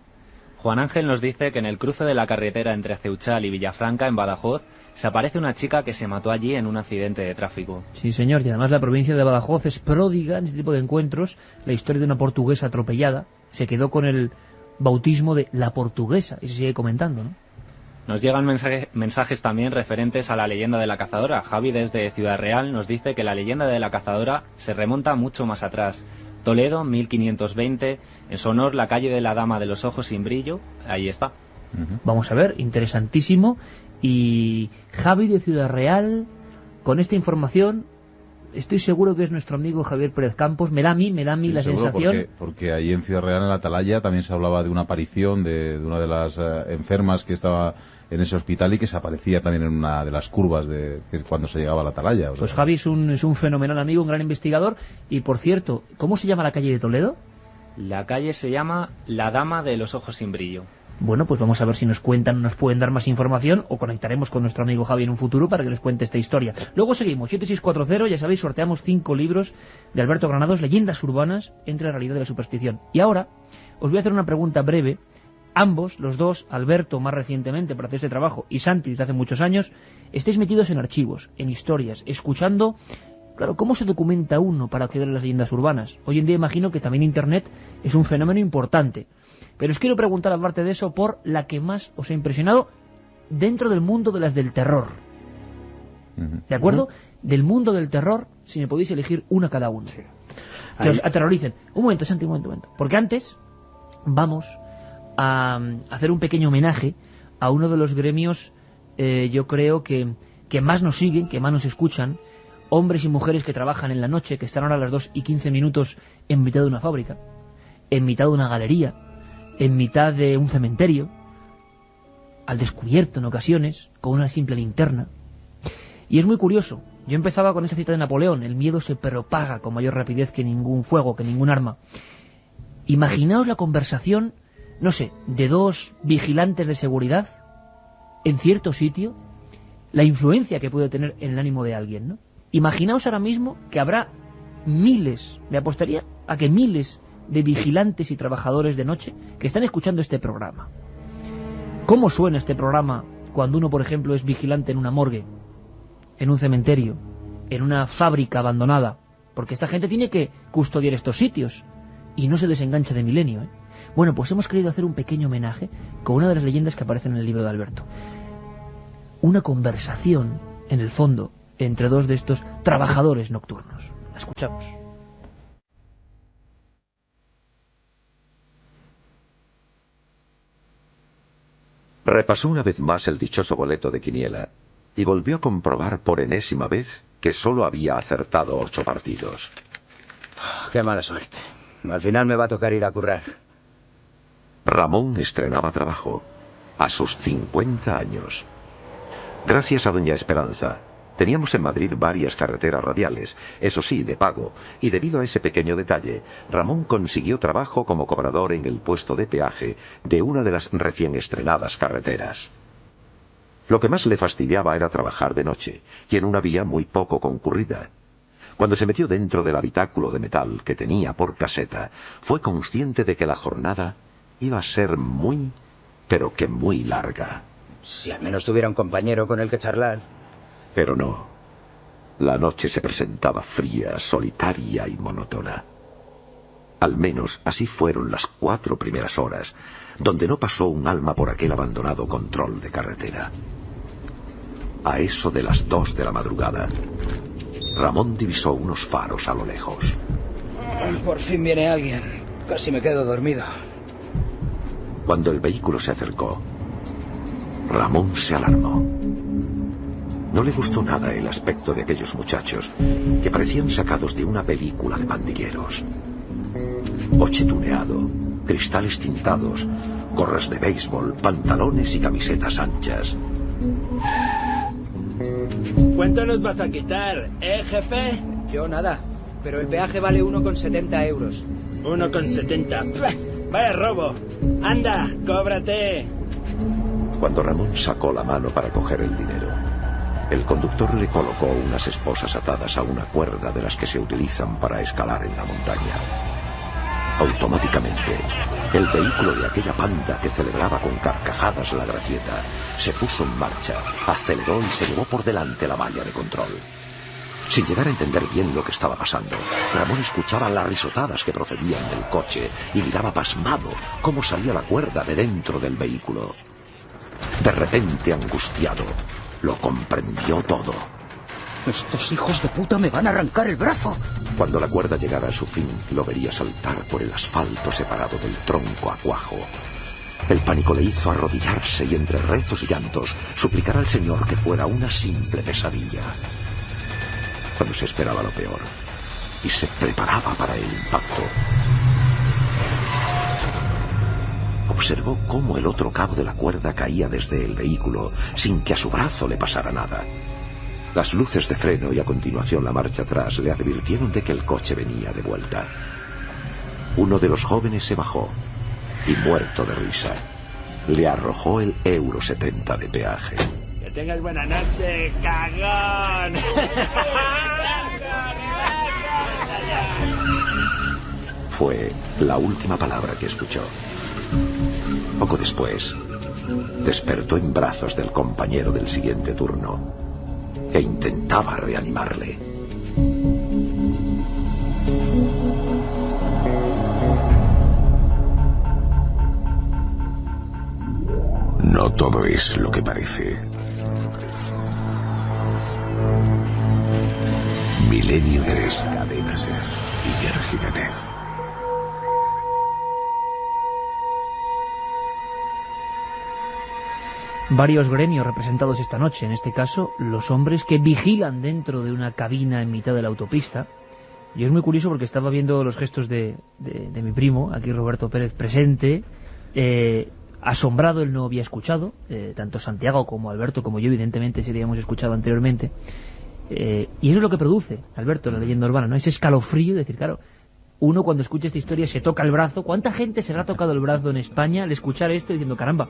Juan Ángel nos dice que en el cruce de la carretera entre Ceuchal y Villafranca, en Badajoz, se aparece una chica que se mató allí en un accidente de tráfico. Sí, señor, y además la provincia de Badajoz es pródiga en este tipo de encuentros. La historia de una portuguesa atropellada se quedó con el bautismo de la portuguesa, y se sigue comentando, ¿no? Nos llegan mensajes también referentes a la leyenda de la cazadora. Javi desde Ciudad Real nos dice que la leyenda de la cazadora se remonta mucho más atrás. Toledo, 1520, en su honor la calle de la Dama de los Ojos sin Brillo, ahí está. Vamos a ver, interesantísimo. Y Javi de Ciudad Real, con esta información, estoy seguro que es nuestro amigo Javier Pérez Campos. Me da a mí la sensación... Porque ahí en Ciudad Real, en la Atalaya, también se hablaba de una aparición de una de las enfermas que estaba en ese hospital y que se aparecía también en una de las curvas cuando se llegaba a la Atalaya. O sea. Pues Javi es un fenomenal amigo, un gran investigador. Y por cierto, ¿cómo se llama la calle de Toledo? La calle se llama La Dama de los Ojos sin Brillo. Bueno, pues vamos a ver si nos pueden dar más información, o conectaremos con nuestro amigo Javi en un futuro para que les cuente esta historia. Luego seguimos, 7640, ya sabéis, sorteamos 5 libros de Alberto Granados, Leyendas urbanas entre la realidad y la superstición. Y ahora os voy a hacer una pregunta breve. Ambos, los dos, Alberto más recientemente para hacer este trabajo y Santi desde hace muchos años, estáis metidos en archivos, en historias, escuchando, claro, cómo se documenta uno para acceder a las leyendas urbanas. Hoy en día imagino que también Internet es un fenómeno importante. Pero os quiero preguntar, aparte de eso, por la que más os ha impresionado dentro del mundo de las del terror. ¿De acuerdo? Del mundo del terror, si me podéis elegir una cada uno. Sí. Que os aterroricen. Un momento, Santi, un momento. Porque antes vamos a hacer un pequeño homenaje a uno de los gremios, yo creo que más nos siguen, que más nos escuchan, hombres y mujeres que trabajan en la noche, que están ahora a las 2:15 en mitad de una fábrica, en mitad de una galería, en mitad de un cementerio, al descubierto en ocasiones, con una simple linterna. Y es muy curioso. Yo empezaba con esa cita de Napoleón: el miedo se propaga con mayor rapidez que ningún fuego, que ningún arma. Imaginaos la conversación, no sé, de dos vigilantes de seguridad en cierto sitio, la influencia que puede tener en el ánimo de alguien, ¿no? Imaginaos ahora mismo que habrá miles, me apostaría a que miles de vigilantes y trabajadores de noche que están escuchando este programa. ¿Cómo suena este programa cuando uno, por ejemplo, es vigilante en una morgue, en un cementerio, en una fábrica abandonada? Porque esta gente tiene que custodiar estos sitios y no se desengancha de Milenio, ¿eh? Bueno, pues hemos querido hacer un pequeño homenaje con una de las leyendas que aparecen en el libro de Alberto. Una conversación, en el fondo, entre dos de estos trabajadores nocturnos. La escuchamos. Repasó una vez más el dichoso boleto de quiniela y volvió a comprobar por enésima vez que solo había acertado 8 partidos. ¡Qué mala suerte! Al final me va a tocar ir a currar. Ramón estrenaba trabajo a sus 50 años. Gracias a doña Esperanza, teníamos en Madrid varias carreteras radiales, eso sí, de pago, y debido a ese pequeño detalle, Ramón consiguió trabajo como cobrador en el puesto de peaje de una de las recién estrenadas carreteras. Lo que más le fastidiaba era trabajar de noche, y en una vía muy poco concurrida. Cuando se metió dentro del habitáculo de metal que tenía por caseta, fue consciente de que la jornada iba a ser muy, pero que muy larga. Si al menos tuviera un compañero con el que charlar. Pero no. La noche se presentaba fría, solitaria y monótona. Al menos así fueron las 4 primeras horas, donde no pasó un alma por aquel abandonado control de carretera. A eso de las 2 de la madrugada, Ramón divisó unos faros a lo lejos. Por fin viene alguien. Casi me quedo dormido. Cuando el vehículo se acercó, Ramón se alarmó. No le gustó nada el aspecto de aquellos muchachos, que parecían sacados de una película de pandilleros. Coche tuneado, cristales tintados, gorras de béisbol, pantalones y camisetas anchas. ¿Cuánto nos vas a quitar, jefe? Yo nada, pero el peaje vale 1,70 euros. 1,70. Vaya robo. Anda, cóbrate. Cuando Ramón sacó la mano para coger el dinero, el conductor le colocó unas esposas atadas a una cuerda de las que se utilizan para escalar en la montaña. Automáticamente, el vehículo de aquella panda que celebraba con carcajadas la gracieta se puso en marcha, aceleró y se llevó por delante la valla de control. Sin llegar a entender bien lo que estaba pasando, Ramón escuchaba las risotadas que procedían del coche y miraba pasmado cómo salía la cuerda de dentro del vehículo. De repente, angustiado, lo comprendió todo. Estos hijos de puta me van a arrancar el brazo. Cuando la cuerda llegara a su fin, lo vería saltar por el asfalto separado del tronco a cuajo. El pánico le hizo arrodillarse y entre rezos y llantos suplicar al Señor que fuera una simple pesadilla. Cuando se esperaba lo peor y se preparaba para el impacto, observó cómo el otro cabo de la cuerda caía desde el vehículo sin que a su brazo le pasara nada. Las luces de freno y a continuación la marcha atrás le advirtieron de que el coche venía de vuelta. Uno de los jóvenes se bajó y, muerto de risa, le arrojó el €70 de peaje. Que tengas buena noche, cagón. Fue la última palabra que escuchó. Poco después, despertó en brazos del compañero del siguiente turno e intentaba reanimarle. No todo es lo que parece. Milenio 3, Cadena Ser, Iker Jiménez. Varios gremios representados esta noche, en este caso los hombres que vigilan dentro de una cabina en mitad de la autopista. Y es muy curioso porque estaba viendo los gestos de mi primo, aquí Roberto Pérez presente, asombrado. Él no había escuchado, tanto Santiago como Alberto como yo evidentemente sí habíamos escuchado anteriormente, y eso es lo que produce, Alberto, la leyenda urbana, ¿no? Ese escalofrío de decir, claro, uno cuando escucha esta historia se toca el brazo. ¿Cuánta gente se le ha tocado el brazo en España al escuchar esto diciendo, caramba,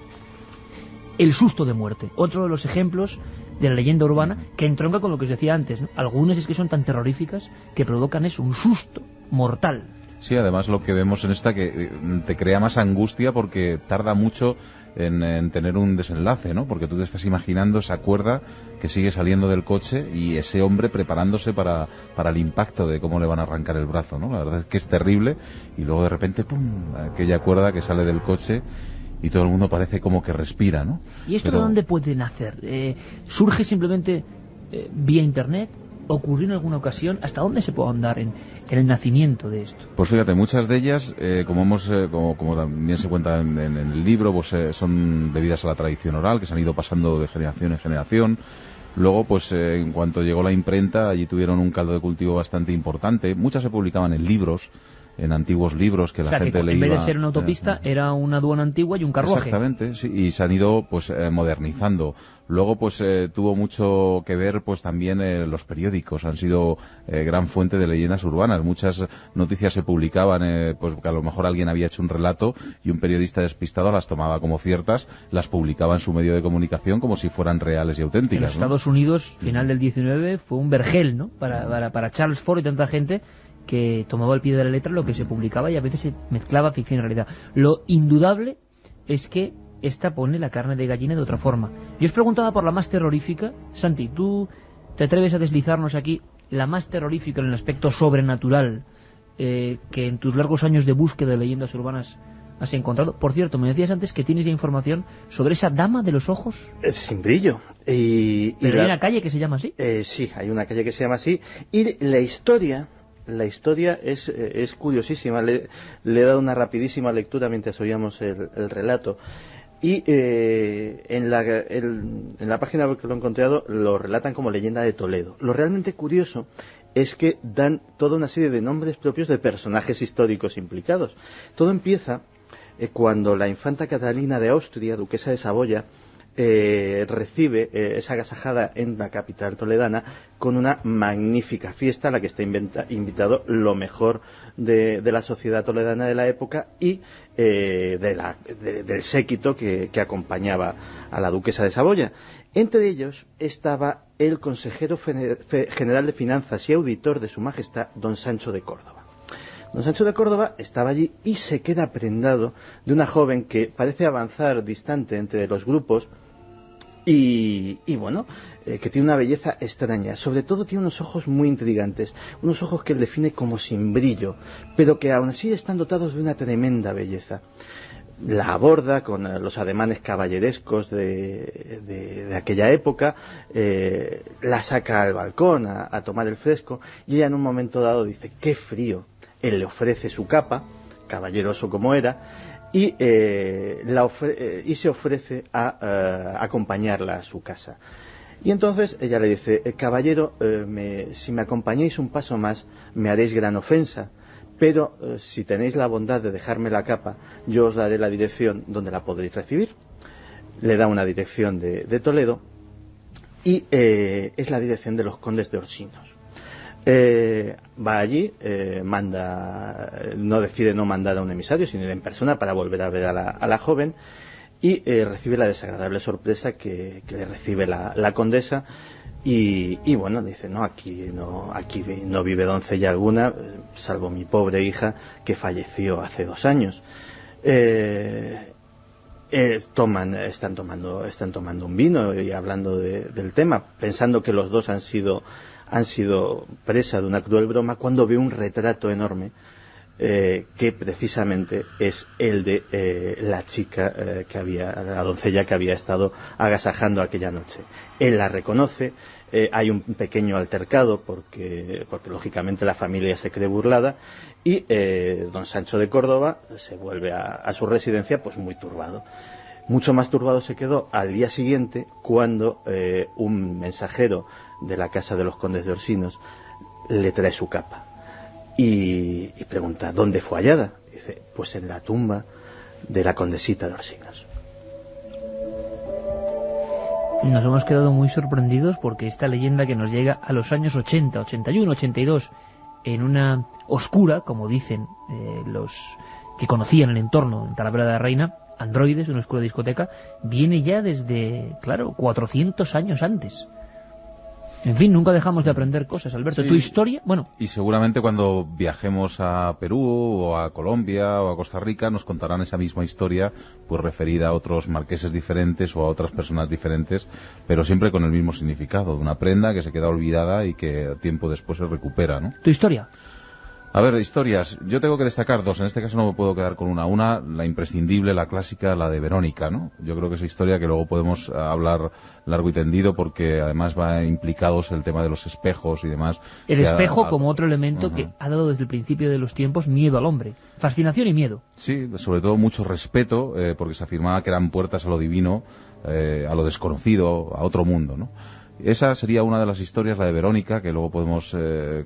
el susto de muerte? Otro de los ejemplos de la leyenda urbana que entronca con lo que os decía antes, ¿no? Algunas es que son tan terroríficas que provocan eso, un susto mortal. Sí, además lo que vemos en esta que te crea más angustia porque tarda mucho en tener un desenlace, ¿no? Porque tú te estás imaginando esa cuerda que sigue saliendo del coche y ese hombre preparándose para el impacto de cómo le van a arrancar el brazo, ¿no? La verdad es que es terrible y luego de repente, ¡pum!, aquella cuerda que sale del coche y todo el mundo parece como que respira, ¿no? ¿Y esto de dónde puede nacer? ¿Surge simplemente vía internet? ¿Ocurrió en alguna ocasión? ¿Hasta dónde se puede andar en el nacimiento de esto? Pues fíjate, muchas de ellas, como también se cuenta en el libro, pues son debidas a la tradición oral, que se han ido pasando de generación en generación. Luego, pues en cuanto llegó la imprenta, allí tuvieron un caldo de cultivo bastante importante. Muchas se publicaban en libros, en antiguos libros que la gente leía. En vez de ser una autopista, era una aduana antigua y un carruaje. Exactamente, sí, y se han ido pues modernizando. Luego pues tuvo mucho que ver pues también los periódicos, han sido gran fuente de leyendas urbanas. Muchas noticias se publicaban, pues que a lo mejor alguien había hecho un relato y un periodista despistado las tomaba como ciertas, las publicaba en su medio de comunicación como si fueran reales y auténticas. En los Estados Unidos, final del 19, fue un vergel, ¿no? Para Charles Ford y tanta gente que tomaba al pie de la letra lo que se publicaba y a veces se mezclaba ficción y realidad. Lo indudable es que esta pone la carne de gallina de otra forma. Yo os preguntaba por la más terrorífica. Santi, ¿tú te atreves a deslizarnos aquí la más terrorífica en el aspecto sobrenatural que en tus largos años de búsqueda de leyendas urbanas has encontrado? Por cierto, me decías antes que tienes ya información sobre esa dama de los ojos. Sin brillo. ¿Pero hay una calle que se llama así? Sí, hay una calle que se llama así. Y la historia es curiosísima. Le he dado una rapidísima lectura mientras oíamos el relato. Y en la página web que lo he encontrado lo relatan como leyenda de Toledo. Lo realmente curioso es que dan toda una serie de nombres propios de personajes históricos implicados. Todo empieza cuando la infanta Catalina de Austria, duquesa de Saboya, recibe esa agasajada en la capital toledana con una magnífica fiesta a la que está invitado lo mejor de la sociedad toledana de la época y del séquito que acompañaba a la duquesa de Saboya. Entre ellos estaba el consejero general de finanzas y auditor de su majestad, don Sancho de Córdoba. Don Sancho de Córdoba estaba allí y se queda prendado de una joven que parece avanzar distante entre los grupos y bueno, que tiene una belleza extraña. Sobre todo tiene unos ojos muy intrigantes, unos ojos que él define como sin brillo, pero que aún así están dotados de una tremenda belleza. La aborda con los ademanes caballerescos de aquella época, la saca al balcón a tomar el fresco y ella en un momento dado dice: ¡qué frío! Él le ofrece su capa, caballeroso como era, y se ofrece a acompañarla a su casa. Y entonces ella le dice: caballero, si me acompañáis un paso más me haréis gran ofensa, pero si tenéis la bondad de dejarme la capa, yo os daré la dirección donde la podréis recibir. Le da una dirección de Toledo y es la dirección de los condes de Orsinos. Va allí, decide no mandar a un emisario, sino ir en persona para volver a ver a la joven, y recibe la desagradable sorpresa que le recibe la condesa, y bueno, dice: aquí no vive doncella alguna, salvo mi pobre hija que falleció hace 2 años. Están tomando un vino y hablando del tema, pensando que los dos han sido presa de una cruel broma, cuando ve un retrato enorme que precisamente es el de la chica la doncella que había estado agasajando aquella noche. Él la reconoce, hay un pequeño altercado porque lógicamente la familia se cree burlada, y don Sancho de Córdoba se vuelve a su residencia pues muy turbado. Mucho más turbado se quedó al día siguiente, cuando un mensajero de la casa de los condes de Orsinos le trae su capa y pregunta: ¿dónde fue hallada? Y dice: pues en la tumba de la condesita de Orsinos. Nos hemos quedado muy sorprendidos porque esta leyenda, que nos llega a los años 80, 81, 82, en una oscura, como dicen los que conocían el entorno en Talavera de la Reina, Androides, una oscura discoteca, viene ya desde, 400 años antes. En fin, nunca dejamos de aprender cosas, Alberto. Sí, tu historia, bueno... Y seguramente cuando viajemos a Perú, o a Colombia, o a Costa Rica, nos contarán esa misma historia, pues referida a otros marqueses diferentes o a otras personas diferentes, pero siempre con el mismo significado, de una prenda que se queda olvidada y que tiempo después se recupera, ¿no? ¿Tu historia? A ver, historias. Yo tengo que destacar 2. En este caso no me puedo quedar con una. Una, la imprescindible, la clásica, la de Verónica, ¿no? Yo creo que esa historia que luego podemos hablar largo y tendido, porque además va implicados el tema de los espejos y demás. El espejo como otro elemento que ha dado desde el principio de los tiempos miedo al hombre. Fascinación y miedo. Sí, sobre todo mucho respeto, porque se afirmaba que eran puertas a lo divino, a lo desconocido, a otro mundo, ¿no? Esa sería una de las historias, la de Verónica, que luego podemos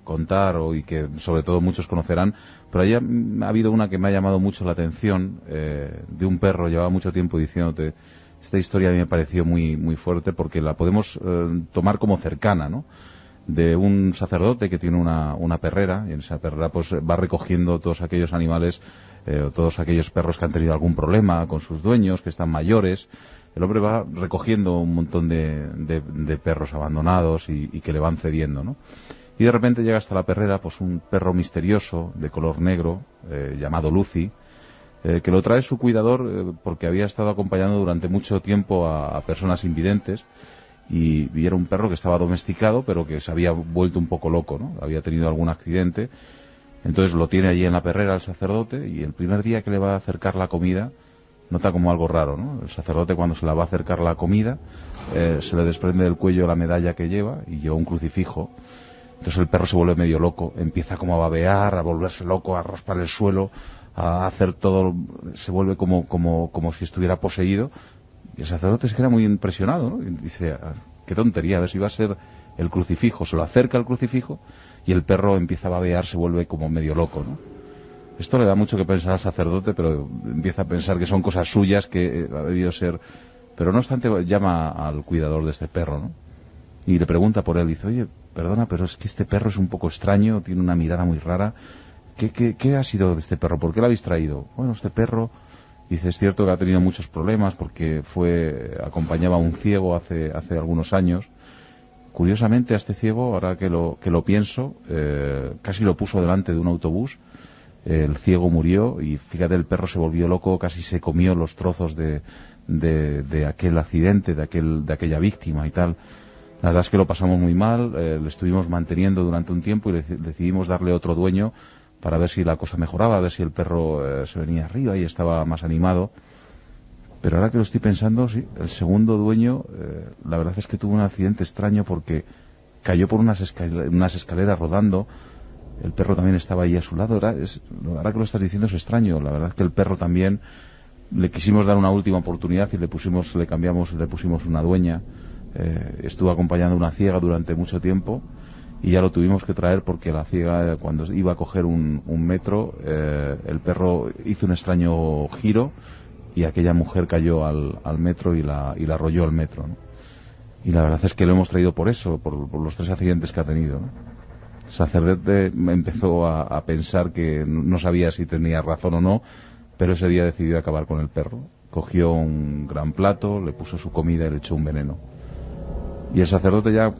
contar y que sobre todo muchos conocerán, pero ahí ha habido una que me ha llamado mucho la atención, de un perro. Llevaba mucho tiempo diciéndote, esta historia a mí me pareció muy, muy fuerte, porque la podemos tomar como cercana, ¿no? De un sacerdote que tiene una perrera, y en esa perrera pues va recogiendo todos aquellos animales, todos aquellos perros que han tenido algún problema con sus dueños, que están mayores. El hombre va recogiendo un montón de perros abandonados y que le van cediendo, ¿no? Y de repente llega hasta la perrera pues un perro misterioso de color negro, llamado Lucy, que lo trae su cuidador porque había estado acompañando durante mucho tiempo a personas invidentes, y era un perro que estaba domesticado pero que se había vuelto un poco loco, ¿no? Había tenido algún accidente. Entonces lo tiene allí en la perrera el sacerdote, y el primer día que le va a acercar la comida nota como algo raro, ¿no? El sacerdote, cuando se la va a acercar la comida, se le desprende del cuello la medalla que lleva, y lleva un crucifijo. Entonces el perro se vuelve medio loco, empieza como a babear, a volverse loco, a raspar el suelo, a hacer todo, se vuelve como si estuviera poseído. Y el sacerdote se queda muy impresionado, ¿no? Y dice: qué tontería, a ver si va a ser el crucifijo. Se lo acerca al crucifijo y el perro empieza a babear, se vuelve como medio loco, ¿no? Esto le da mucho que pensar al sacerdote, pero empieza a pensar que son cosas suyas, que ha debido ser... Pero no obstante llama al cuidador de este perro, ¿no? Y le pregunta por él, dice, oye, perdona, pero es que este perro es un poco extraño, tiene una mirada muy rara. ¿Qué ha sido de este perro? ¿Por qué lo habéis traído? Bueno, este perro, dice, es cierto que ha tenido muchos problemas porque acompañaba a un ciego hace algunos años. Curiosamente a este ciego, ahora que lo pienso, casi lo puso delante de un autobús. El ciego murió y fíjate, el perro se volvió loco, casi se comió los trozos de aquel accidente, de aquella víctima y tal. La verdad es que lo pasamos muy mal, le estuvimos manteniendo durante un tiempo y decidimos darle otro dueño para ver si la cosa mejoraba, a ver si el perro se venía arriba y estaba más animado. Pero ahora que lo estoy pensando, sí, el segundo dueño, la verdad es que tuvo un accidente extraño porque cayó por unas escaleras rodando. El perro también estaba ahí a su lado. Ahora que lo estás diciendo es extraño. La verdad es que el perro también le quisimos dar una última oportunidad y le pusimos una dueña. Estuvo acompañando a una ciega durante mucho tiempo y ya lo tuvimos que traer porque la ciega, cuando iba a coger un metro, el perro hizo un extraño giro y aquella mujer cayó al metro y la arrolló al metro, ¿no? Y la verdad es que lo hemos traído por eso, por los 3 accidentes que ha tenido, ¿no? El sacerdote empezó a pensar que no sabía si tenía razón o no, pero ese día decidió acabar con el perro. Cogió un gran plato, le puso su comida y le echó un veneno. Y el sacerdote, ya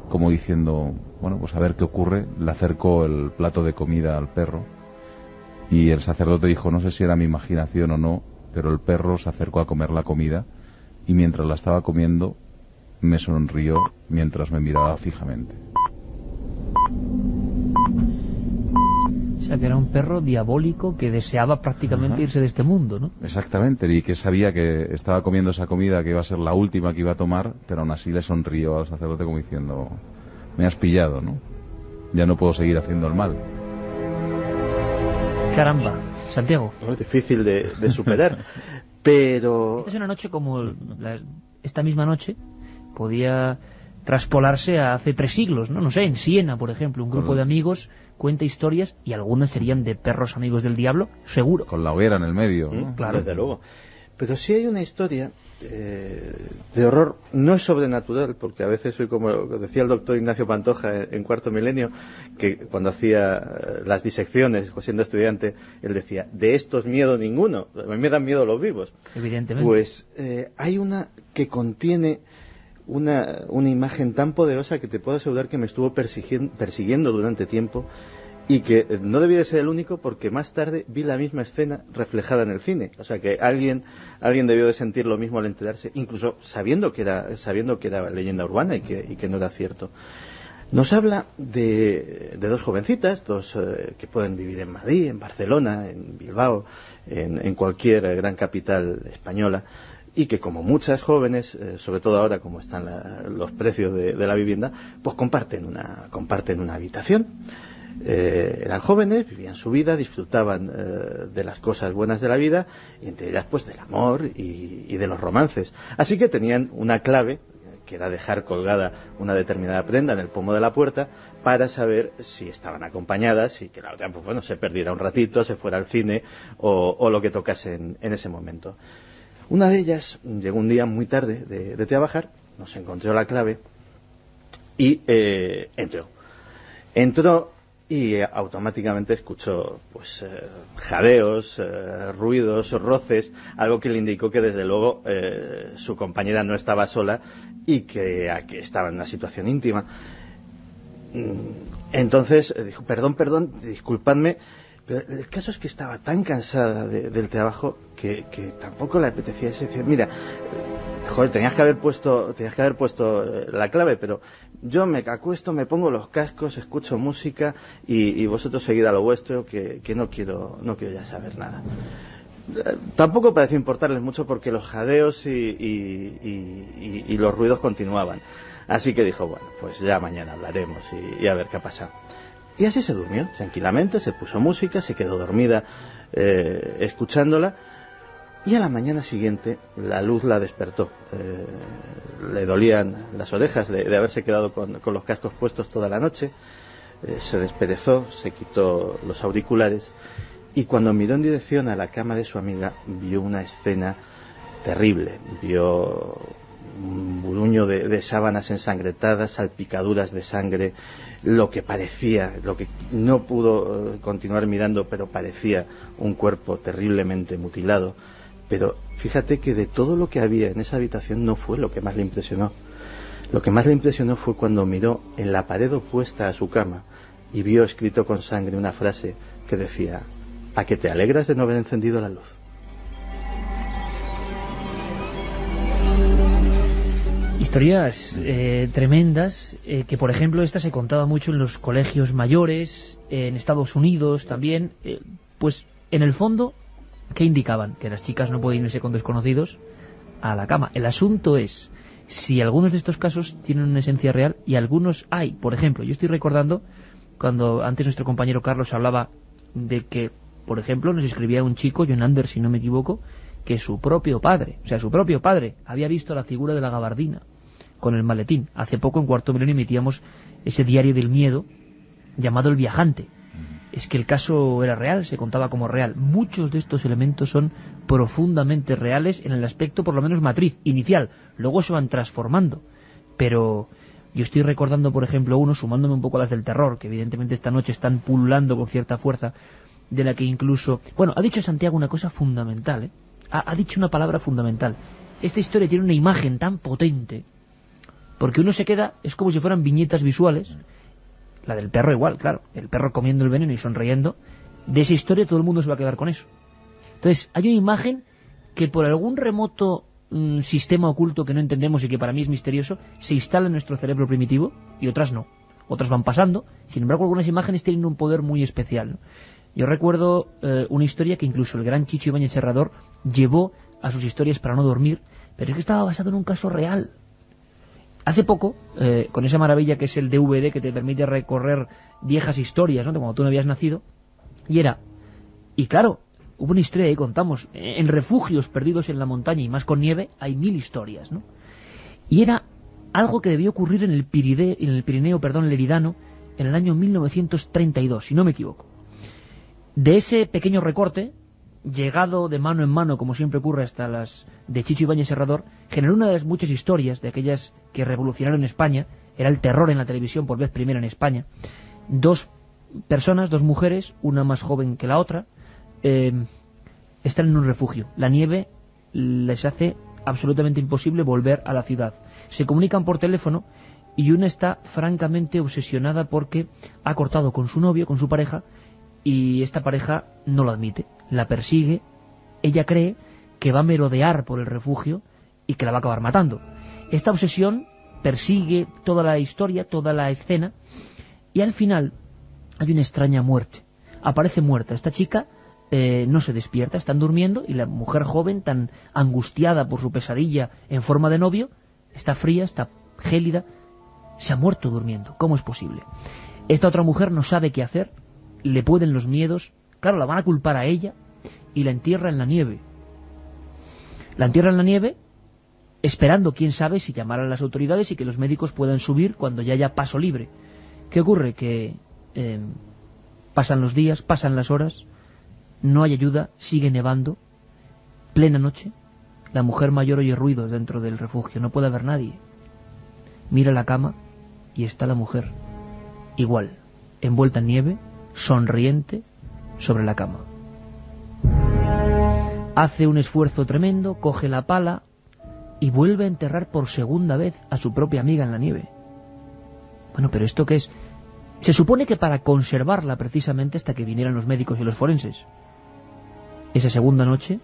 como diciendo, bueno, pues a ver qué ocurre, le acercó el plato de comida al perro y el sacerdote dijo, no sé si era mi imaginación o no, pero el perro se acercó a comer la comida y mientras la estaba comiendo me sonrió mientras me miraba fijamente. O sea, que era un perro diabólico que deseaba prácticamente irse de este mundo, ¿no? Exactamente, y que sabía que estaba comiendo esa comida que iba a ser la última que iba a tomar, pero aún así le sonrió al sacerdote como diciendo, me has pillado, ¿no? Ya no puedo seguir haciendo el mal. Caramba, Santiago. Es difícil de superar, pero... Esta es una noche como esta misma noche podía traspolarse a hace 3 siglos, ¿no? No sé, en Siena, por ejemplo, un grupo de amigos cuenta historias y algunas serían de perros amigos del diablo, seguro. Con la hoguera en el medio, ¿no? Claro. Desde luego. Pero sí hay una historia de horror, no es sobrenatural, porque a veces soy como decía el doctor Ignacio Pantoja en Cuarto Milenio, que cuando hacía las disecciones, siendo estudiante, él decía, de estos miedo ninguno, a mí me dan miedo los vivos. Evidentemente. Pues hay una que contiene una imagen tan poderosa que te puedo asegurar que me estuvo persiguiendo durante tiempo y que no debía de ser el único porque más tarde vi la misma escena reflejada en el cine. O sea que alguien debió de sentir lo mismo al enterarse, incluso sabiendo que era leyenda urbana y que no era cierto. Nos habla de 2 jovencitas, que pueden vivir en Madrid, en Barcelona, en Bilbao, en cualquier gran capital española, y que como muchas jóvenes, sobre todo ahora como están los precios de la vivienda, pues comparten una habitación. Eran jóvenes, vivían su vida, disfrutaban de las cosas buenas de la vida, y entre ellas pues del amor y de los romances. Así que tenían una clave, que era dejar colgada una determinada prenda en el pomo de la puerta para saber si estaban acompañadas y que la otra pues, bueno, se perdiera un ratito, se fuera al cine o lo que tocase en ese momento. Una de ellas llegó un día muy tarde de trabajar, nos encontró la clave y entró y automáticamente escuchó pues jadeos, ruidos, roces, algo que le indicó que desde luego su compañera no estaba sola y que estaba en una situación íntima. Entonces dijo, perdón, disculpadme, pero el caso es que estaba tan cansada del trabajo que tampoco le apetecía ese decir, mira, joder, tenías que haber puesto la clave, pero yo me acuesto, me pongo los cascos, escucho música y vosotros seguid a lo vuestro, que no quiero ya saber nada. Tampoco pareció importarles mucho porque los jadeos y los ruidos continuaban. Así que dijo, bueno, pues ya mañana hablaremos y a ver qué ha pasado. Y así se durmió, tranquilamente, se puso música, se quedó dormida escuchándola, y a la mañana siguiente la luz la despertó. Le dolían las orejas de haberse quedado con los cascos puestos toda la noche, se desperezó, se quitó los auriculares y cuando miró en dirección a la cama de su amiga vio una escena terrible. Vio un buruño de sábanas ensangrentadas, salpicaduras de sangre, lo que no pudo continuar mirando, pero parecía un cuerpo terriblemente mutilado. Pero fíjate que de todo lo que había en esa habitación no fue lo que más le impresionó. Lo que más le impresionó fue cuando miró en la pared opuesta a su cama y vio escrito con sangre una frase que decía: ¿a que te alegras de no haber encendido la luz? Historias tremendas, que por ejemplo esta se contaba mucho en los colegios mayores, en Estados Unidos también, pues en el fondo, ¿qué indicaban? Que las chicas no pueden irse con desconocidos a la cama. El asunto es si algunos de estos casos tienen una esencia real y algunos hay. Por ejemplo, yo estoy recordando cuando antes nuestro compañero Carlos hablaba de que, por ejemplo, nos escribía un chico, John Anders, si no me equivoco, que su propio padre había visto la figura de la gabardina con el maletín. Hace poco en Cuarto Milenio emitíamos ese diario del miedo llamado El Viajante. Es que el caso era real, se contaba como real. Muchos de estos elementos son profundamente reales en el aspecto por lo menos matriz, inicial. Luego se van transformando. Pero yo estoy recordando, por ejemplo, uno, sumándome un poco a las del terror, que evidentemente esta noche están pululando con cierta fuerza, de la que incluso... Bueno, ha dicho Santiago una cosa fundamental, ¿eh? Ha dicho una palabra fundamental. Esta historia tiene una imagen tan potente, porque uno se queda, es como si fueran viñetas visuales, la del perro igual, claro, el perro comiendo el veneno y sonriendo, de esa historia todo el mundo se va a quedar con eso. Entonces, hay una imagen que por algún remoto sistema oculto que no entendemos y que para mí es misterioso, se instala en nuestro cerebro primitivo, y otras no. Otras van pasando, sin embargo algunas imágenes tienen un poder muy especial, ¿no? Yo recuerdo una historia que incluso el gran Chicho Ibáñez Serrador llevó a sus historias para no dormir, pero es que estaba basado en un caso real. Hace poco, con esa maravilla que es el DVD, que te permite recorrer viejas historias, ¿no?, de cuando tú no habías nacido, y claro, hubo una historia, ahí contamos, en refugios perdidos en la montaña y más con nieve, hay 1000 historias, ¿no? Y era algo que debió ocurrir en el Pirineo Leridano, en el año 1932, si no me equivoco. De ese pequeño recorte, llegado de mano en mano, como siempre ocurre, hasta las de Chicho Ibáñez Serrador, generó una de las muchas historias de aquellas que revolucionaron España. Era el terror en la televisión por vez primera en España. 2 personas, 2 mujeres, una más joven que la otra, están en un refugio. La nieve les hace absolutamente imposible volver a la ciudad. Se comunican por teléfono y una está francamente obsesionada porque ha cortado con su novio, con su pareja, y esta pareja no lo admite, la persigue, ella cree que va a merodear por el refugio y que la va a acabar matando. Esta obsesión persigue toda la historia, toda la escena, y al final hay una extraña muerte. Aparece muerta. Esta chica no se despierta, están durmiendo, y la mujer joven, tan angustiada por su pesadilla en forma de novio, está fría, está gélida, se ha muerto durmiendo. ¿Cómo es posible? Esta otra mujer no sabe qué hacer, le pueden los miedos, claro, la van a culpar a ella, y la entierra en la nieve. La entierra en la nieve, esperando, quién sabe, si llamar a las autoridades y que los médicos puedan subir cuando ya haya paso libre. ¿Qué ocurre? Que pasan los días, pasan las horas, no hay ayuda, sigue nevando, plena noche, la mujer mayor oye ruidos dentro del refugio, no puede haber nadie. Mira la cama y está la mujer, igual, envuelta en nieve, sonriente, sobre la cama. Hace un esfuerzo tremendo, coge la pala y vuelve a enterrar por segunda vez a su propia amiga en la nieve. Bueno, pero ¿esto qué es? Se supone que para conservarla precisamente hasta que vinieran los médicos y los forenses. Esa segunda noche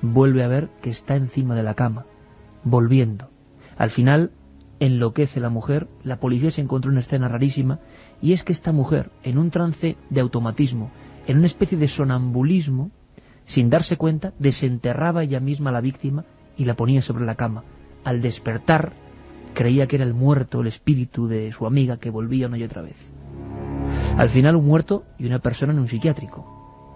vuelve a ver que está encima de la cama, volviendo. Al final enloquece la mujer, la policía se encontró una escena rarísima, y es que esta mujer, en un trance de automatismo, en una especie de sonambulismo, sin darse cuenta, desenterraba ella misma a la víctima y la ponía sobre la cama. Al despertar, creía que era el muerto, el espíritu de su amiga que volvía una y otra vez. Al final un muerto y una persona en un psiquiátrico.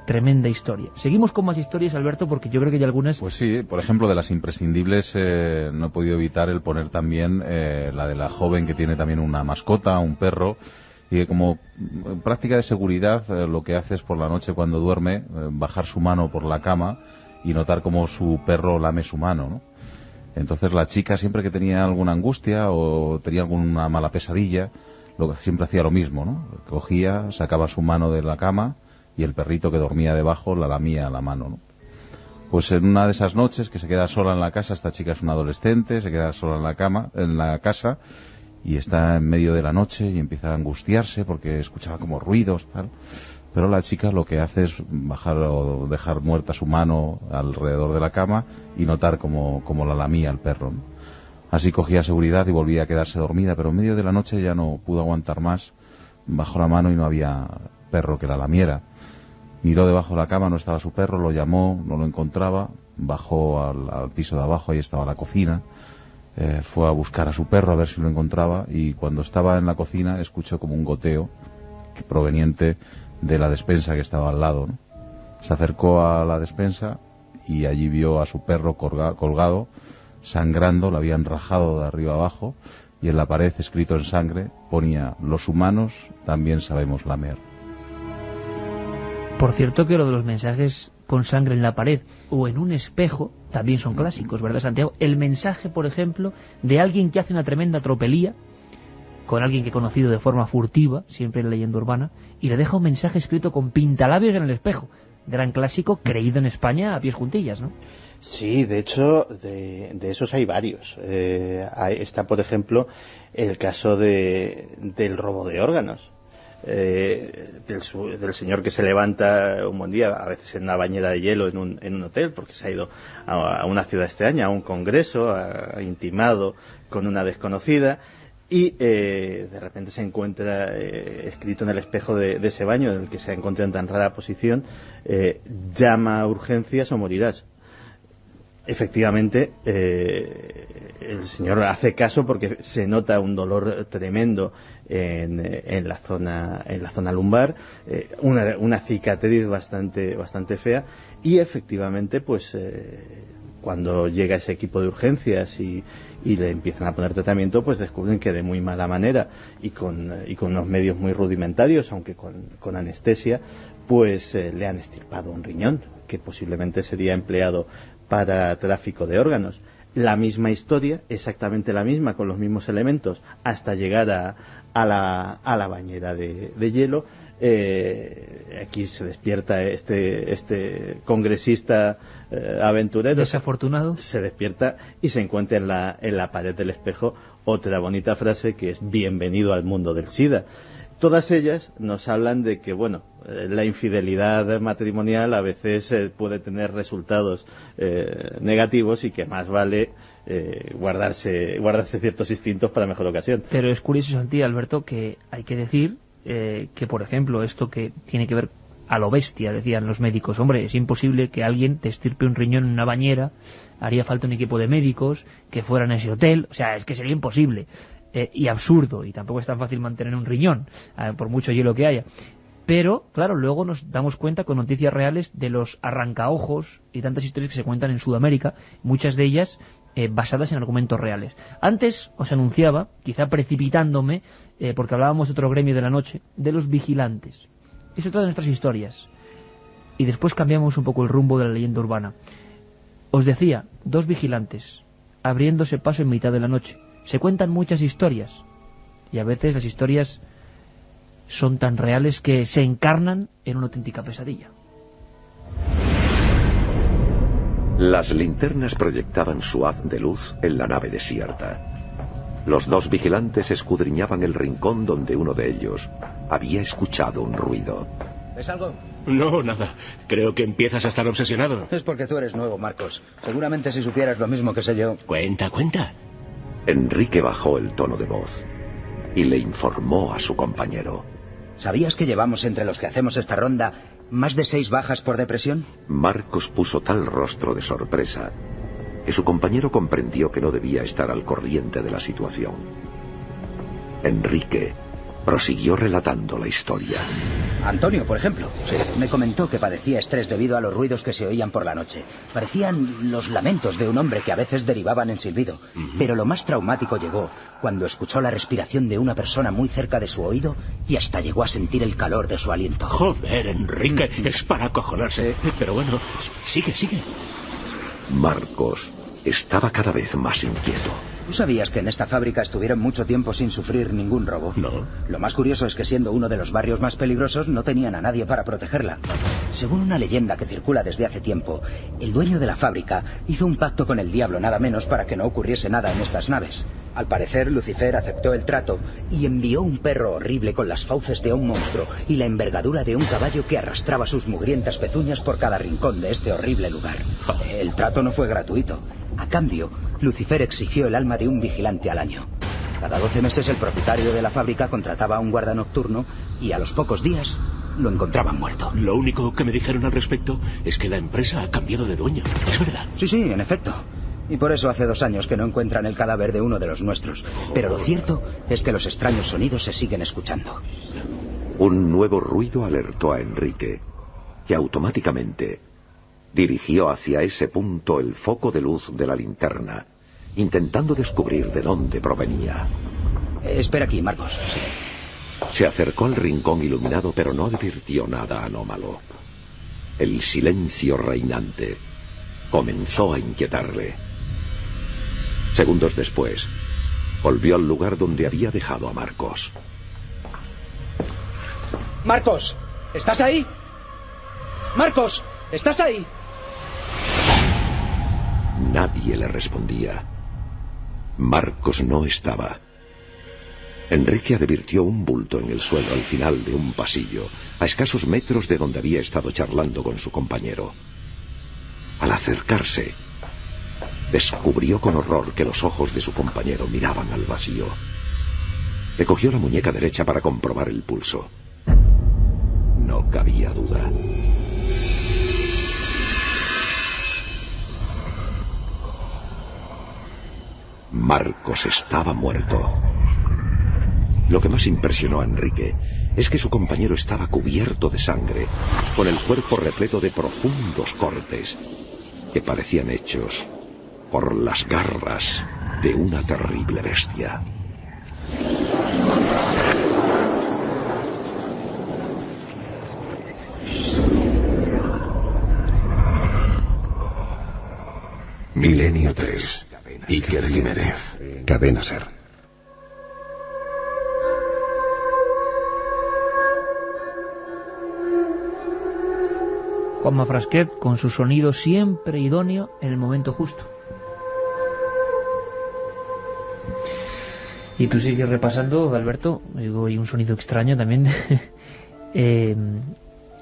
Tremenda historia. Seguimos con más historias, Alberto, porque yo creo que hay algunas... Pues sí, por ejemplo, de las imprescindibles no he podido evitar el poner también la de la joven que tiene también una mascota, un perro, y que como práctica de seguridad lo que hace es por la noche cuando duerme bajar su mano por la cama y notar cómo su perro lame su mano, ¿no? Entonces la chica, siempre que tenía alguna angustia o tenía alguna mala pesadilla, siempre hacía lo mismo, ¿no? Cogía, sacaba su mano de la cama y el perrito que dormía debajo la lamía la mano, ¿no? Pues en una de esas noches que se queda sola en la casa, esta chica es una adolescente, se queda sola en la casa, y está en medio de la noche y empieza a angustiarse porque escuchaba como ruidos, tal. Pero la chica lo que hace es bajar o dejar muerta su mano alrededor de la cama y notar como la lamía el perro, ¿no? Así cogía seguridad y volvía a quedarse dormida, pero en medio de la noche ya no pudo aguantar más, bajó la mano y no había perro que la lamiera. Miró debajo de la cama, no estaba su perro, lo llamó, no lo encontraba, bajó al piso de abajo, ahí estaba la cocina, fue a buscar a su perro a ver si lo encontraba, y cuando estaba en la cocina escuchó como un goteo proveniente de la despensa que estaba al lado, ¿no? Se acercó a la despensa y allí vio a su perro colgado, sangrando, lo habían rajado de arriba abajo, y en la pared, escrito en sangre, ponía: los humanos también sabemos lamer. Por cierto que lo de los mensajes con sangre en la pared o en un espejo también son clásicos, ¿verdad, Santiago? El mensaje, por ejemplo, de alguien que hace una tremenda tropelía con alguien que he conocido de forma furtiva, siempre en leyenda urbana, y le deja un mensaje escrito con pintalabios en el espejo. Gran clásico, creído en España a pies juntillas, ¿no? Sí, de hecho, de esos hay varios. Está, por ejemplo, el caso del robo de órganos. Del señor que se levanta un buen día, a veces en una bañera de hielo en un hotel, porque se ha ido a una ciudad extraña, a un congreso, ha intimado con una desconocida, y de repente se encuentra escrito en el espejo de ese baño, en el que se encuentra en tan rara posición: llama a urgencias o morirás. Efectivamente, el señor hace caso porque se nota un dolor tremendo en la zona lumbar, una cicatriz bastante fea, y efectivamente, pues cuando llega ese equipo de urgencias y le empiezan a poner tratamiento, pues descubren que de muy mala manera y con unos medios muy rudimentarios, aunque con anestesia, pues le han extirpado un riñón que posiblemente sería empleado para tráfico de órganos. La misma historia, exactamente la misma, con los mismos elementos, hasta llegar a la bañera de hielo. Aquí se despierta este congresista aventurero, desafortunado, se despierta y se encuentra en la pared del espejo otra bonita frase, que es: bienvenido al mundo del SIDA. Todas ellas nos hablan de que, bueno, la infidelidad matrimonial a veces puede tener resultados negativos, y que más vale guardarse ciertos instintos para mejor ocasión. Pero es curioso, Santi, Alberto, que hay que decir que, por ejemplo, esto que tiene que ver a lo bestia, decían los médicos: hombre, es imposible que alguien te extirpe un riñón en una bañera, haría falta un equipo de médicos que fueran a ese hotel, o sea, es que sería imposible. Y absurdo, y tampoco es tan fácil mantener un riñón, por mucho hielo que haya. Pero, claro, luego nos damos cuenta con noticias reales de los arrancaojos y tantas historias que se cuentan en Sudamérica, muchas de ellas basadas en argumentos reales. Antes os anunciaba, quizá precipitándome, porque hablábamos de otro gremio de la noche, de los vigilantes. Es otra de nuestras historias. Y después cambiamos un poco el rumbo de la leyenda urbana. Os decía, 2 vigilantes, abriéndose paso en mitad de la noche. Se cuentan muchas historias, y a veces las historias son tan reales que se encarnan en una auténtica pesadilla. Las linternas proyectaban su haz de luz en la nave desierta. Los 2 vigilantes escudriñaban el rincón donde uno de ellos había escuchado un ruido. ¿Ves algo? No, nada. Creo que empiezas a estar obsesionado. Es porque tú eres nuevo, Marcos. Seguramente si supieras lo mismo que sé yo... Cuenta. Enrique bajó el tono de voz y le informó a su compañero. ¿Sabías que llevamos entre los que hacemos esta ronda más de 6 bajas por depresión? Marcos puso tal rostro de sorpresa que su compañero comprendió que no debía estar al corriente de la situación. Enrique prosiguió relatando la historia. Antonio, por ejemplo. Sí. Me comentó que padecía estrés debido a los ruidos que se oían por la noche. Parecían los lamentos de un hombre que a veces derivaban en silbido. Pero lo más traumático llegó cuando escuchó la respiración de una persona muy cerca de su oído y hasta llegó a sentir el calor de su aliento. Joder, Enrique, es para acojonarse. Pero bueno, sigue. Marcos estaba cada vez más inquieto. ¿Tú sabías que en esta fábrica estuvieron mucho tiempo sin sufrir ningún robo? No. Lo más curioso es que siendo uno de los barrios más peligrosos no tenían a nadie para protegerla. Según una leyenda que circula desde hace tiempo, el dueño de la fábrica hizo un pacto con el diablo nada menos para que no ocurriese nada en estas naves. Al parecer, Lucifer aceptó el trato y envió un perro horrible con las fauces de un monstruo y la envergadura de un caballo que arrastraba sus mugrientas pezuñas por cada rincón de este horrible lugar. El trato no fue gratuito. A cambio, Lucifer exigió el alma de un vigilante al año. Cada 12 meses el propietario de la fábrica contrataba a un guarda nocturno y a los pocos días lo encontraban muerto. Lo único que me dijeron al respecto es que la empresa ha cambiado de dueño. ¿Es verdad? Sí, en efecto. Y por eso hace 2 años que no encuentran el cadáver de uno de los nuestros. Pero lo cierto es que los extraños sonidos se siguen escuchando. Un nuevo ruido alertó a Enrique, que automáticamente dirigió hacia ese punto el foco de luz de la linterna, intentando descubrir de dónde provenía. Espera aquí, Marcos. Sí. Se acercó al rincón iluminado, pero no advirtió nada anómalo. El silencio reinante comenzó a inquietarle. Segundos después, volvió al lugar donde había dejado a Marcos. Marcos, ¿estás ahí? Marcos, ¿estás ahí? Nadie le respondía. Marcos no estaba. Enrique advirtió un bulto en el suelo al final de un pasillo, a escasos metros de donde había estado charlando con su compañero. Al acercarse, descubrió con horror que los ojos de su compañero miraban al vacío. Le cogió la muñeca derecha para comprobar el pulso. No cabía duda. Marcos estaba muerto. Lo que más impresionó a Enrique es que su compañero estaba cubierto de sangre, con el cuerpo repleto de profundos cortes que parecían hechos por las garras de una terrible bestia. Milenio 3. Iker Jiménez. Cadena SER. Juanma Frasquet, con su sonido siempre idóneo en el momento justo. Y tú sigues repasando, Alberto, y un sonido extraño también.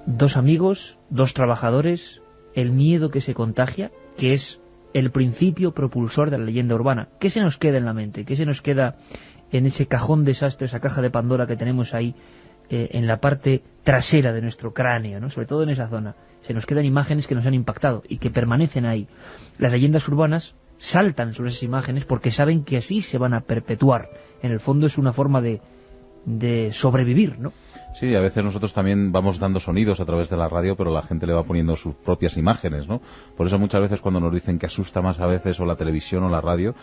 2 amigos, 2 trabajadores, el miedo que se contagia, que es el principio propulsor de la leyenda urbana. ¿Qué se nos queda en la mente? ¿Qué se nos queda en ese cajón desastre, esa caja de Pandora que tenemos ahí en la parte trasera de nuestro cráneo, ¿no? Sobre todo en esa zona? Se nos quedan imágenes que nos han impactado y que permanecen ahí. Las leyendas urbanas saltan sobre esas imágenes porque saben que así se van a perpetuar. En el fondo es una forma de sobrevivir, ¿no? Sí, a veces nosotros también vamos dando sonidos a través de la radio, pero la gente le va poniendo sus propias imágenes, ¿no? Por eso muchas veces cuando nos dicen que asusta más a veces o la televisión o la radio,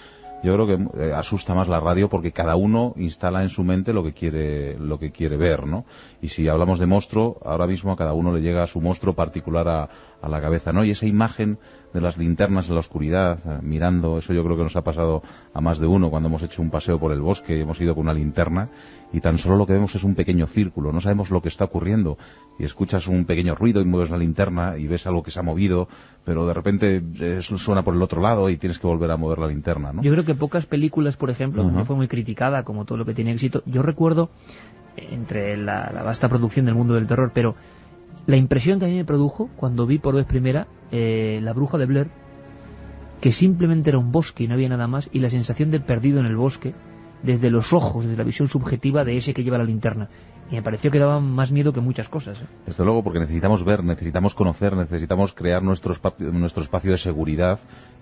yo creo que asusta más la radio porque cada uno instala en su mente lo que quiere ver, ¿no? Y si hablamos de monstruo, ahora mismo a cada uno le llega su monstruo particular a la cabeza, ¿no? Y esa imagen de las linternas en la oscuridad, mirando, eso yo creo que nos ha pasado a más de uno cuando hemos hecho un paseo por el bosque y hemos ido con una linterna y tan solo lo que vemos es un pequeño círculo, no sabemos lo que está ocurriendo y escuchas un pequeño ruido y mueves la linterna y ves algo que se ha movido, pero de repente suena por el otro lado y tienes que volver a mover la linterna, ¿no? Yo creo que pocas películas, por ejemplo, que fue muy criticada, como todo lo que tiene éxito, yo recuerdo, entre la vasta producción del mundo del terror, pero la impresión que a mí me produjo cuando vi por vez primera La bruja de Blair, que simplemente era un bosque y no había nada más, y la sensación de perdido en el bosque, desde los ojos, desde la visión subjetiva de ese que lleva la linterna. Y me pareció que daba más miedo que muchas cosas, ¿eh? Desde luego, porque necesitamos ver, necesitamos conocer, necesitamos crear nuestro espacio de seguridad,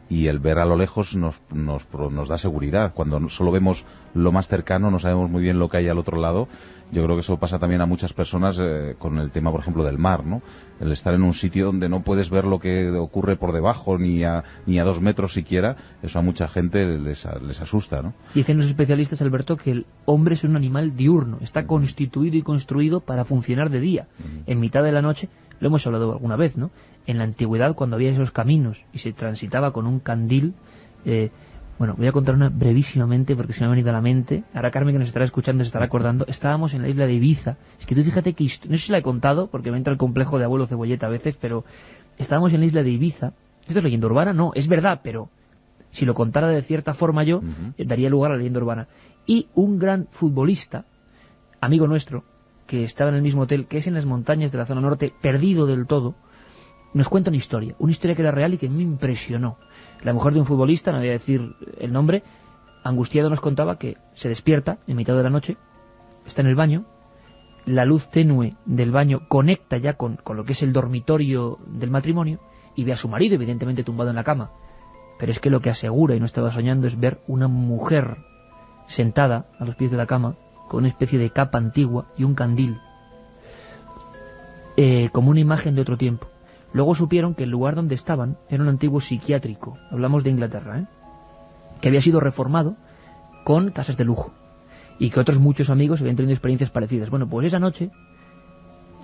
y el ver a lo lejos nos da seguridad. Cuando solo vemos lo más cercano, no sabemos muy bien lo que hay al otro lado, Yo creo que eso pasa también a muchas personas con el tema, por ejemplo, del mar, ¿no? El estar en un sitio donde no puedes ver lo que ocurre por debajo, ni a 2 metros siquiera, eso a mucha gente les asusta, ¿no? Dicen los especialistas, Alberto, que el hombre es un animal diurno, está constituido y construido para funcionar de día. En mitad de la noche, lo hemos hablado alguna vez, ¿no? En la antigüedad, cuando había esos caminos y se transitaba con un candil... Bueno, voy a contar una brevísimamente porque se me ha venido a la mente. Ahora Carmen, que nos estará escuchando, se estará acordando. Estábamos en la isla de Ibiza. Es que tú fíjate que... No sé si la he contado, porque me entra el complejo de abuelo cebolleta a veces, pero estábamos en la isla de Ibiza. ¿Esto es leyenda urbana? No, es verdad, pero si lo contara de cierta forma yo, daría lugar a la leyenda urbana. Y un gran futbolista, amigo nuestro, que estaba en el mismo hotel, que es en las montañas de la zona norte, perdido del todo, nos cuenta una historia que era real y que me impresionó. La mujer de un futbolista, no voy a decir el nombre, angustiado nos contaba que se despierta en mitad de la noche, está en el baño, la luz tenue del baño conecta ya con lo que es el dormitorio del matrimonio y ve a su marido, evidentemente tumbado en la cama. Pero es que lo que asegura, y no estaba soñando, es ver una mujer sentada a los pies de la cama con una especie de capa antigua y un candil, como una imagen de otro tiempo. Luego supieron que el lugar donde estaban era un antiguo psiquiátrico, hablamos de Inglaterra, que había sido reformado con casas de lujo, y que otros muchos amigos habían tenido experiencias parecidas. Bueno, pues esa noche,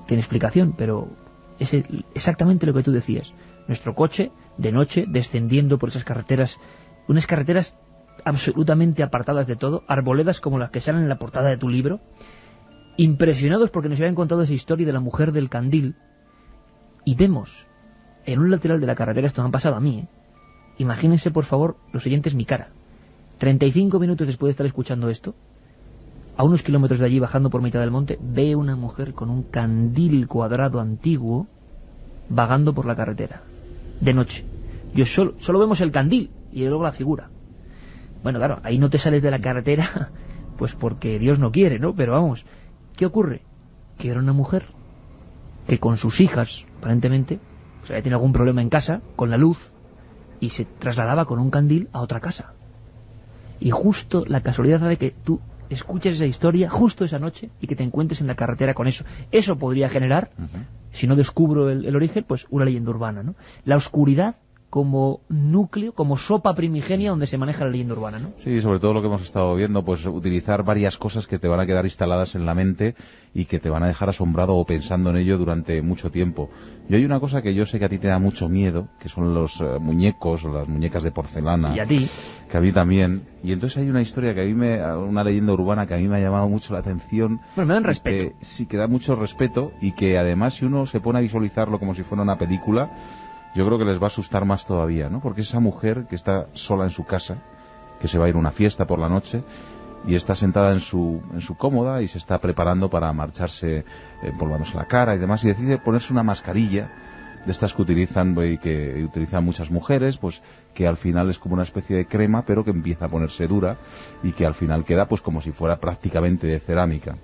tiene explicación, pero es exactamente lo que tú decías. Nuestro coche, de noche, descendiendo por esas carreteras, unas carreteras absolutamente apartadas de todo, arboledas como las que salen en la portada de tu libro, impresionados porque nos habían contado esa historia de la mujer del candil. Y vemos, en un lateral de la carretera, esto me ha pasado a mí, imagínense por favor, los oyentes, mi cara. 35 minutos después de estar escuchando esto, a unos kilómetros de allí, bajando por mitad del monte, ve una mujer con un candil cuadrado antiguo, vagando por la carretera, de noche. Solo vemos el candil, y luego la figura. Bueno, claro, ahí no te sales de la carretera, pues porque Dios no quiere, ¿no? Pero vamos, ¿qué ocurre? Que era una mujer que con sus hijas, aparentemente, pues había tenido algún problema en casa, con la luz, y se trasladaba con un candil a otra casa. Y justo la casualidad de que tú escuches esa historia justo esa noche y que te encuentres en la carretera con eso. Eso podría generar, si no descubro el origen, pues una leyenda urbana, ¿no? La oscuridad como núcleo, como sopa primigenia donde se maneja la leyenda urbana, ¿no? Sí, sobre todo lo que hemos estado viendo, pues utilizar varias cosas que te van a quedar instaladas en la mente y que te van a dejar asombrado o pensando en ello durante mucho tiempo. Y hay una cosa que yo sé que a ti te da mucho miedo, que son los muñecos o las muñecas de porcelana. Y a ti. Que a mí también. Y entonces hay una historia que a mí una leyenda urbana que a mí me ha llamado mucho la atención. Bueno, me dan respeto. Sí, que da mucho respeto y que además si uno se pone a visualizarlo como si fuera una película, yo creo que les va a asustar más todavía, ¿no? Porque esa mujer que está sola en su casa, que se va a ir a una fiesta por la noche y está sentada en su cómoda y se está preparando para marcharse, empolvándose la cara y demás, y decide ponerse una mascarilla de estas que utilizan y que utilizan muchas mujeres, pues que al final es como una especie de crema, pero que empieza a ponerse dura y que al final queda pues como si fuera prácticamente de cerámica.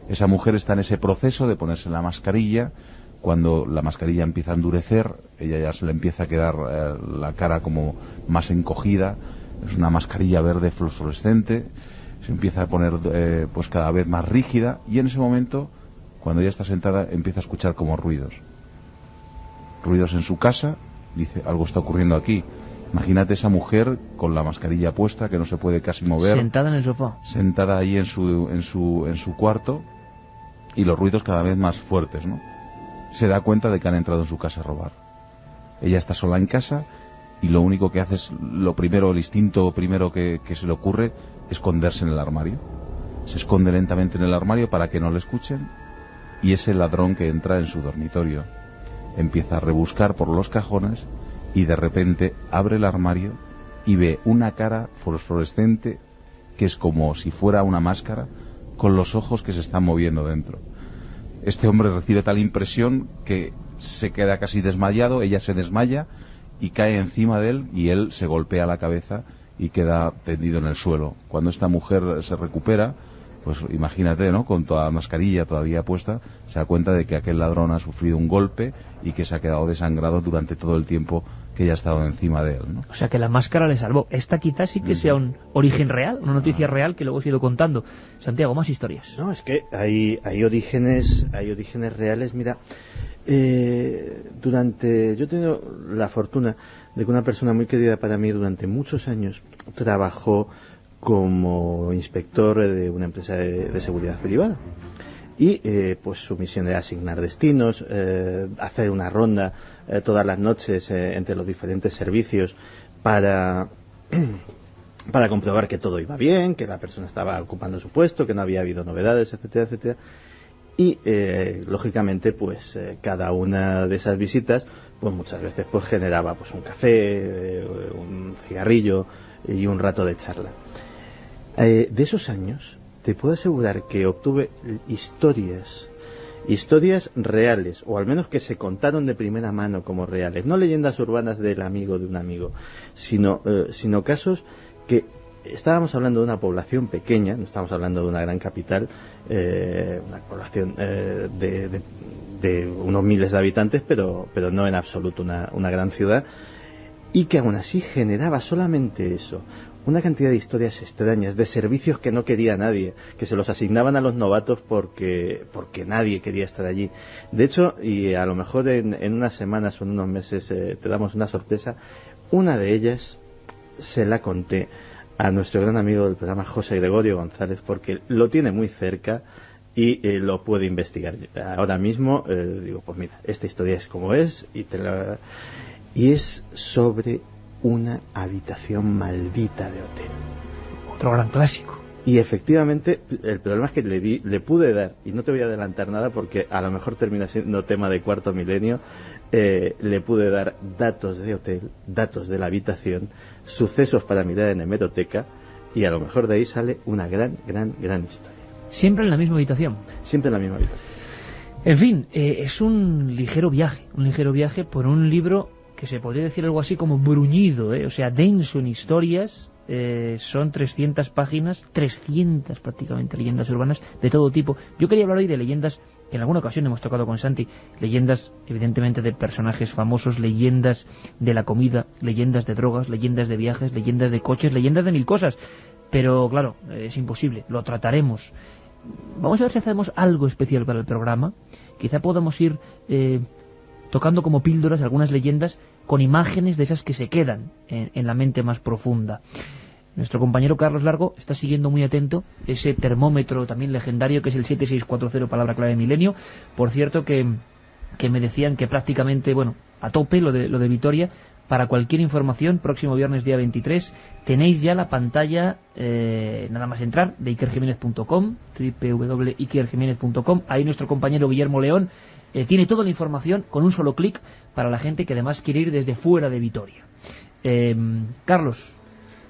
Esa mujer está en ese proceso de ponerse la mascarilla. Cuando la mascarilla empieza a endurecer, ella ya se le empieza a quedar la cara como más encogida. Es una mascarilla verde fluorescente, se empieza a poner pues cada vez más rígida, y en ese momento, cuando ella está sentada, empieza a escuchar como ruidos en su casa. Dice, algo está ocurriendo aquí. Imagínate esa mujer con la mascarilla puesta, que no se puede casi mover, sentada en el sofá, sentada ahí en su cuarto, y los ruidos cada vez más fuertes, ¿no? Se da cuenta de que han entrado en su casa a robar. Ella está sola en casa y lo único que hace es, el instinto primero que se le ocurre, esconderse en el armario. Se esconde lentamente en el armario para que no le escuchen, y ese ladrón que entra en su dormitorio empieza a rebuscar por los cajones y de repente abre el armario y ve una cara fosforescente que es como si fuera una máscara con los ojos que se están moviendo dentro. Este hombre recibe tal impresión que se queda casi desmayado, ella se desmaya y cae encima de él y él se golpea la cabeza y queda tendido en el suelo. Cuando esta mujer se recupera, pues imagínate, ¿no?, con toda la mascarilla todavía puesta, se da cuenta de que aquel ladrón ha sufrido un golpe y que se ha quedado desangrado durante todo el tiempo haya estado encima de él, ¿no? O sea que la máscara le salvó. Esta quizás sí que sea un origen real, una noticia real que luego os he ido contando. Santiago, más historias. No, es que hay orígenes reales. Mira, yo he tenido la fortuna de que una persona muy querida para mí durante muchos años trabajó como inspector de una empresa de seguridad privada. Y pues su misión era asignar destinos, hacer una ronda todas las noches entre los diferentes servicios para comprobar que todo iba bien, que la persona estaba ocupando su puesto, que no había habido novedades, etcétera, etcétera. Y lógicamente pues cada una de esas visitas pues muchas veces pues generaba pues un café, un cigarrillo y un rato de charla. De esos años te puedo asegurar que obtuve historias reales, o al menos que se contaron de primera mano como reales, no leyendas urbanas del amigo de un amigo, sino casos que estábamos hablando de una población pequeña, no estamos hablando de una gran capital, una población de unos miles de habitantes, pero no en absoluto una gran ciudad, y que aún así generaba solamente eso, una cantidad de historias extrañas, de servicios que no quería nadie, que se los asignaban a los novatos porque nadie quería estar allí. De hecho, y a lo mejor en unas semanas o en unos meses te damos una sorpresa, una de ellas se la conté a nuestro gran amigo del programa, José Gregorio González, porque lo tiene muy cerca y lo puede investigar. Ahora mismo digo, pues mira, esta historia es como es y es sobre una habitación maldita de hotel. Otro gran clásico. Y efectivamente, el problema es que le pude dar, y no te voy a adelantar nada porque a lo mejor termina siendo tema de Cuarto Milenio, le pude dar datos de hotel, datos de la habitación, sucesos para mirar en hemeroteca, y a lo mejor de ahí sale una gran historia. ¿Siempre en la misma habitación? Siempre en la misma habitación. En fin, es un ligero viaje por un libro que se podría decir algo así como bruñido, o sea, denso en historias. Son 300 páginas, 300 prácticamente leyendas urbanas de todo tipo. Yo quería hablar hoy de leyendas que en alguna ocasión hemos tocado con Santi, leyendas evidentemente de personajes famosos, leyendas de la comida, leyendas de drogas, leyendas de viajes, leyendas de coches, leyendas de mil cosas, pero claro, es imposible, lo trataremos. Vamos a ver si hacemos algo especial para el programa. Quizá podamos ir tocando como píldoras algunas leyendas con imágenes de esas que se quedan en la mente más profunda. Nuestro compañero Carlos Largo está siguiendo muy atento ese termómetro también legendario que es el 7640, palabra clave milenio. Por cierto que me decían que prácticamente, bueno, a tope lo de Vitoria. Para cualquier información, próximo viernes día 23, tenéis ya la pantalla, nada más entrar, de ikerjimenez.com, www.ikerjimenez.com. Ahí nuestro compañero Guillermo León tiene toda la información con un solo clic para la gente que además quiere ir desde fuera de Vitoria. Carlos.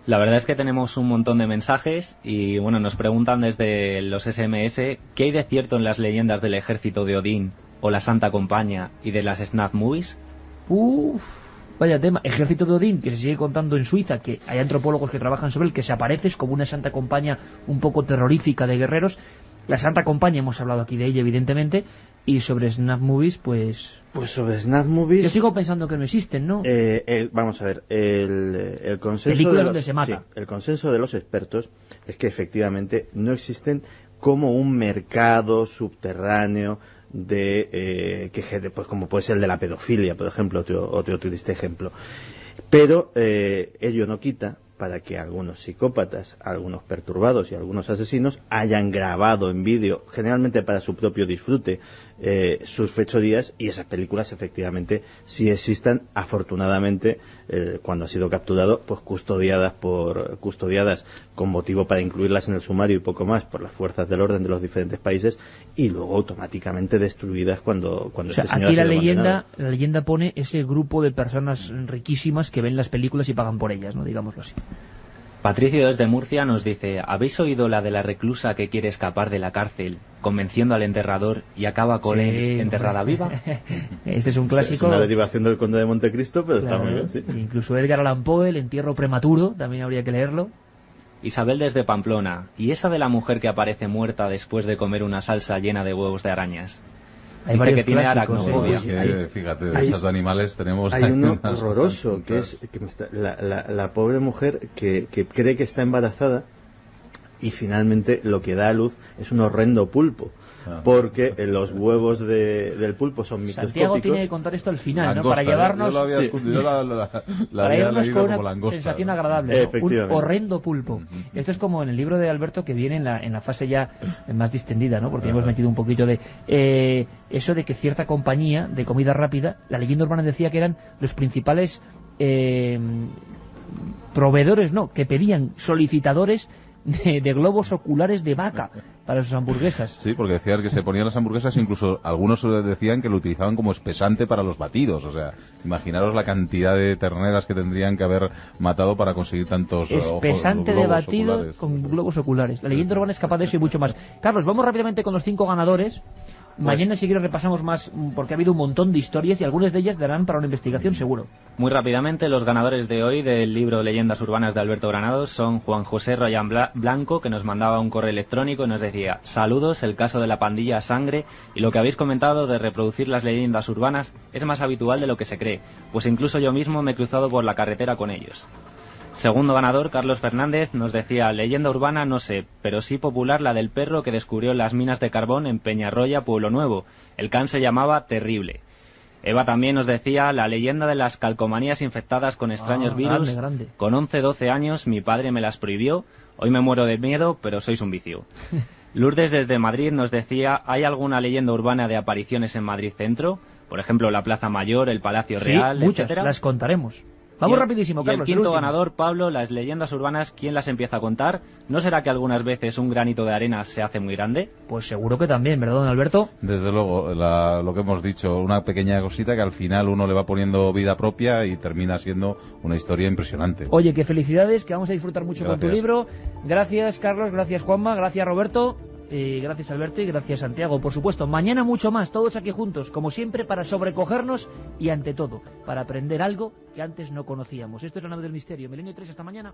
La verdad es que tenemos un montón de mensajes y bueno, nos preguntan desde los SMS ¿qué hay de cierto en las leyendas del ejército de Odín o la Santa Compañía y de las Snap Movies? Vaya tema. Ejército de Odín, que se sigue contando en Suiza, que hay antropólogos que trabajan sobre él, que se aparece como una Santa Compañía un poco terrorífica de guerreros. La Santa Compañía, hemos hablado aquí de ella evidentemente, y sobre Snap Movies, pues sobre Snap Movies yo sigo pensando que no existen, ¿no? Vamos a ver, el consenso película donde se mata. Sí, el consenso de los expertos es que efectivamente no existen como un mercado subterráneo pues como puede ser el de la pedofilia, por ejemplo, otro triste ejemplo. Pero ello no quita para que algunos psicópatas, algunos perturbados y algunos asesinos hayan grabado en vídeo, generalmente para su propio disfrute, sus fechorías, y esas películas efectivamente sí existan, afortunadamente, cuando ha sido capturado, pues custodiadas con motivo para incluirlas en el sumario y poco más por las fuerzas del orden de los diferentes países, y luego automáticamente destruidas cuando este señor aquí ha sido condenado. La leyenda pone ese grupo de personas riquísimas que ven las películas y pagan por ellas, ¿no? Digámoslo así. Patricio desde Murcia nos dice: ¿habéis oído la de la reclusa que quiere escapar de la cárcel, convenciendo al enterrador y acaba con él enterrada viva? Este es un clásico. Es una derivación del Conde de Montecristo, pero claro, está muy bien, sí. Incluso Edgar Allan Poe, el entierro prematuro, también habría que leerlo. Isabel desde Pamplona: ¿y esa de la mujer que aparece muerta después de comer una salsa llena de huevos de arañas? Hay varios que tiene clásicos, aracnofobia. Fíjate, de esos animales tenemos... Hay uno horroroso, que es que la pobre mujer que cree que está embarazada y finalmente lo que da a luz es un horrendo pulpo. Porque los huevos del pulpo son microscópicos. Santiago tiene que contar esto al final, langosta, ¿no? Para llevarnos, yo lo había escondido, para irnos con una langosta, sensación agradable, ¿no? Un horrendo pulpo. Esto es como en el libro de Alberto, que viene en la fase ya más distendida, ¿no? Porque hemos metido un poquito de eso de que cierta compañía de comida rápida, la leyenda urbana decía que eran los principales proveedores, no, que pedían solicitadores de globos oculares de vaca para sus hamburguesas. Sí, porque decían que se ponían las hamburguesas, incluso algunos decían que lo utilizaban como espesante para los batidos. O sea, imaginaros la cantidad de terneras que tendrían que haber matado para conseguir tantos espesante de batido con globos oculares. La leyenda urbana es capaz de eso y mucho más. Carlos, vamos rápidamente con los 5 ganadores. Mañana si quieres repasamos más, porque ha habido un montón de historias y algunas de ellas darán para una investigación seguro. Muy rápidamente, los ganadores de hoy del libro Leyendas Urbanas de Alberto Granados son Juan José Royán Blanco, que nos mandaba un correo electrónico y nos decía: saludos, el caso de la pandilla Sangre y lo que habéis comentado de reproducir las leyendas urbanas es más habitual de lo que se cree, pues incluso yo mismo me he cruzado por la carretera con ellos. Segundo ganador, Carlos Fernández, nos decía: leyenda urbana no sé, pero sí popular la del perro que descubrió las minas de carbón en Peñarroya, Pueblo Nuevo. El can se llamaba Terrible. Eva también nos decía: la leyenda de las calcomanías infectadas con extraños virus. Grande. Con 11-12 años mi padre me las prohibió. Hoy me muero de miedo, pero sois un vicio. Lourdes desde Madrid nos decía: ¿hay alguna leyenda urbana de apariciones en Madrid Centro? Por ejemplo, la Plaza Mayor, el Palacio Real, muchas, etcétera. las contaremos. Vamos rapidísimo, Carlos. Y el quinto ganador, Pablo, las leyendas urbanas, ¿quién las empieza a contar? ¿No será que algunas veces un granito de arena se hace muy grande? Pues seguro que también, ¿verdad, don Alberto? Desde luego, lo que hemos dicho, una pequeña cosita que al final uno le va poniendo vida propia y termina siendo una historia impresionante. Oye, qué felicidades, que vamos a disfrutar mucho Gracias. con tu libro. Gracias, Carlos, gracias, Juanma, gracias, Roberto. Gracias Alberto y gracias Santiago, por supuesto. Mañana mucho más, todos aquí juntos, como siempre, para sobrecogernos y ante todo, para aprender algo que antes no conocíamos. Esto es La Nave del Misterio. Milenio 3, hasta mañana.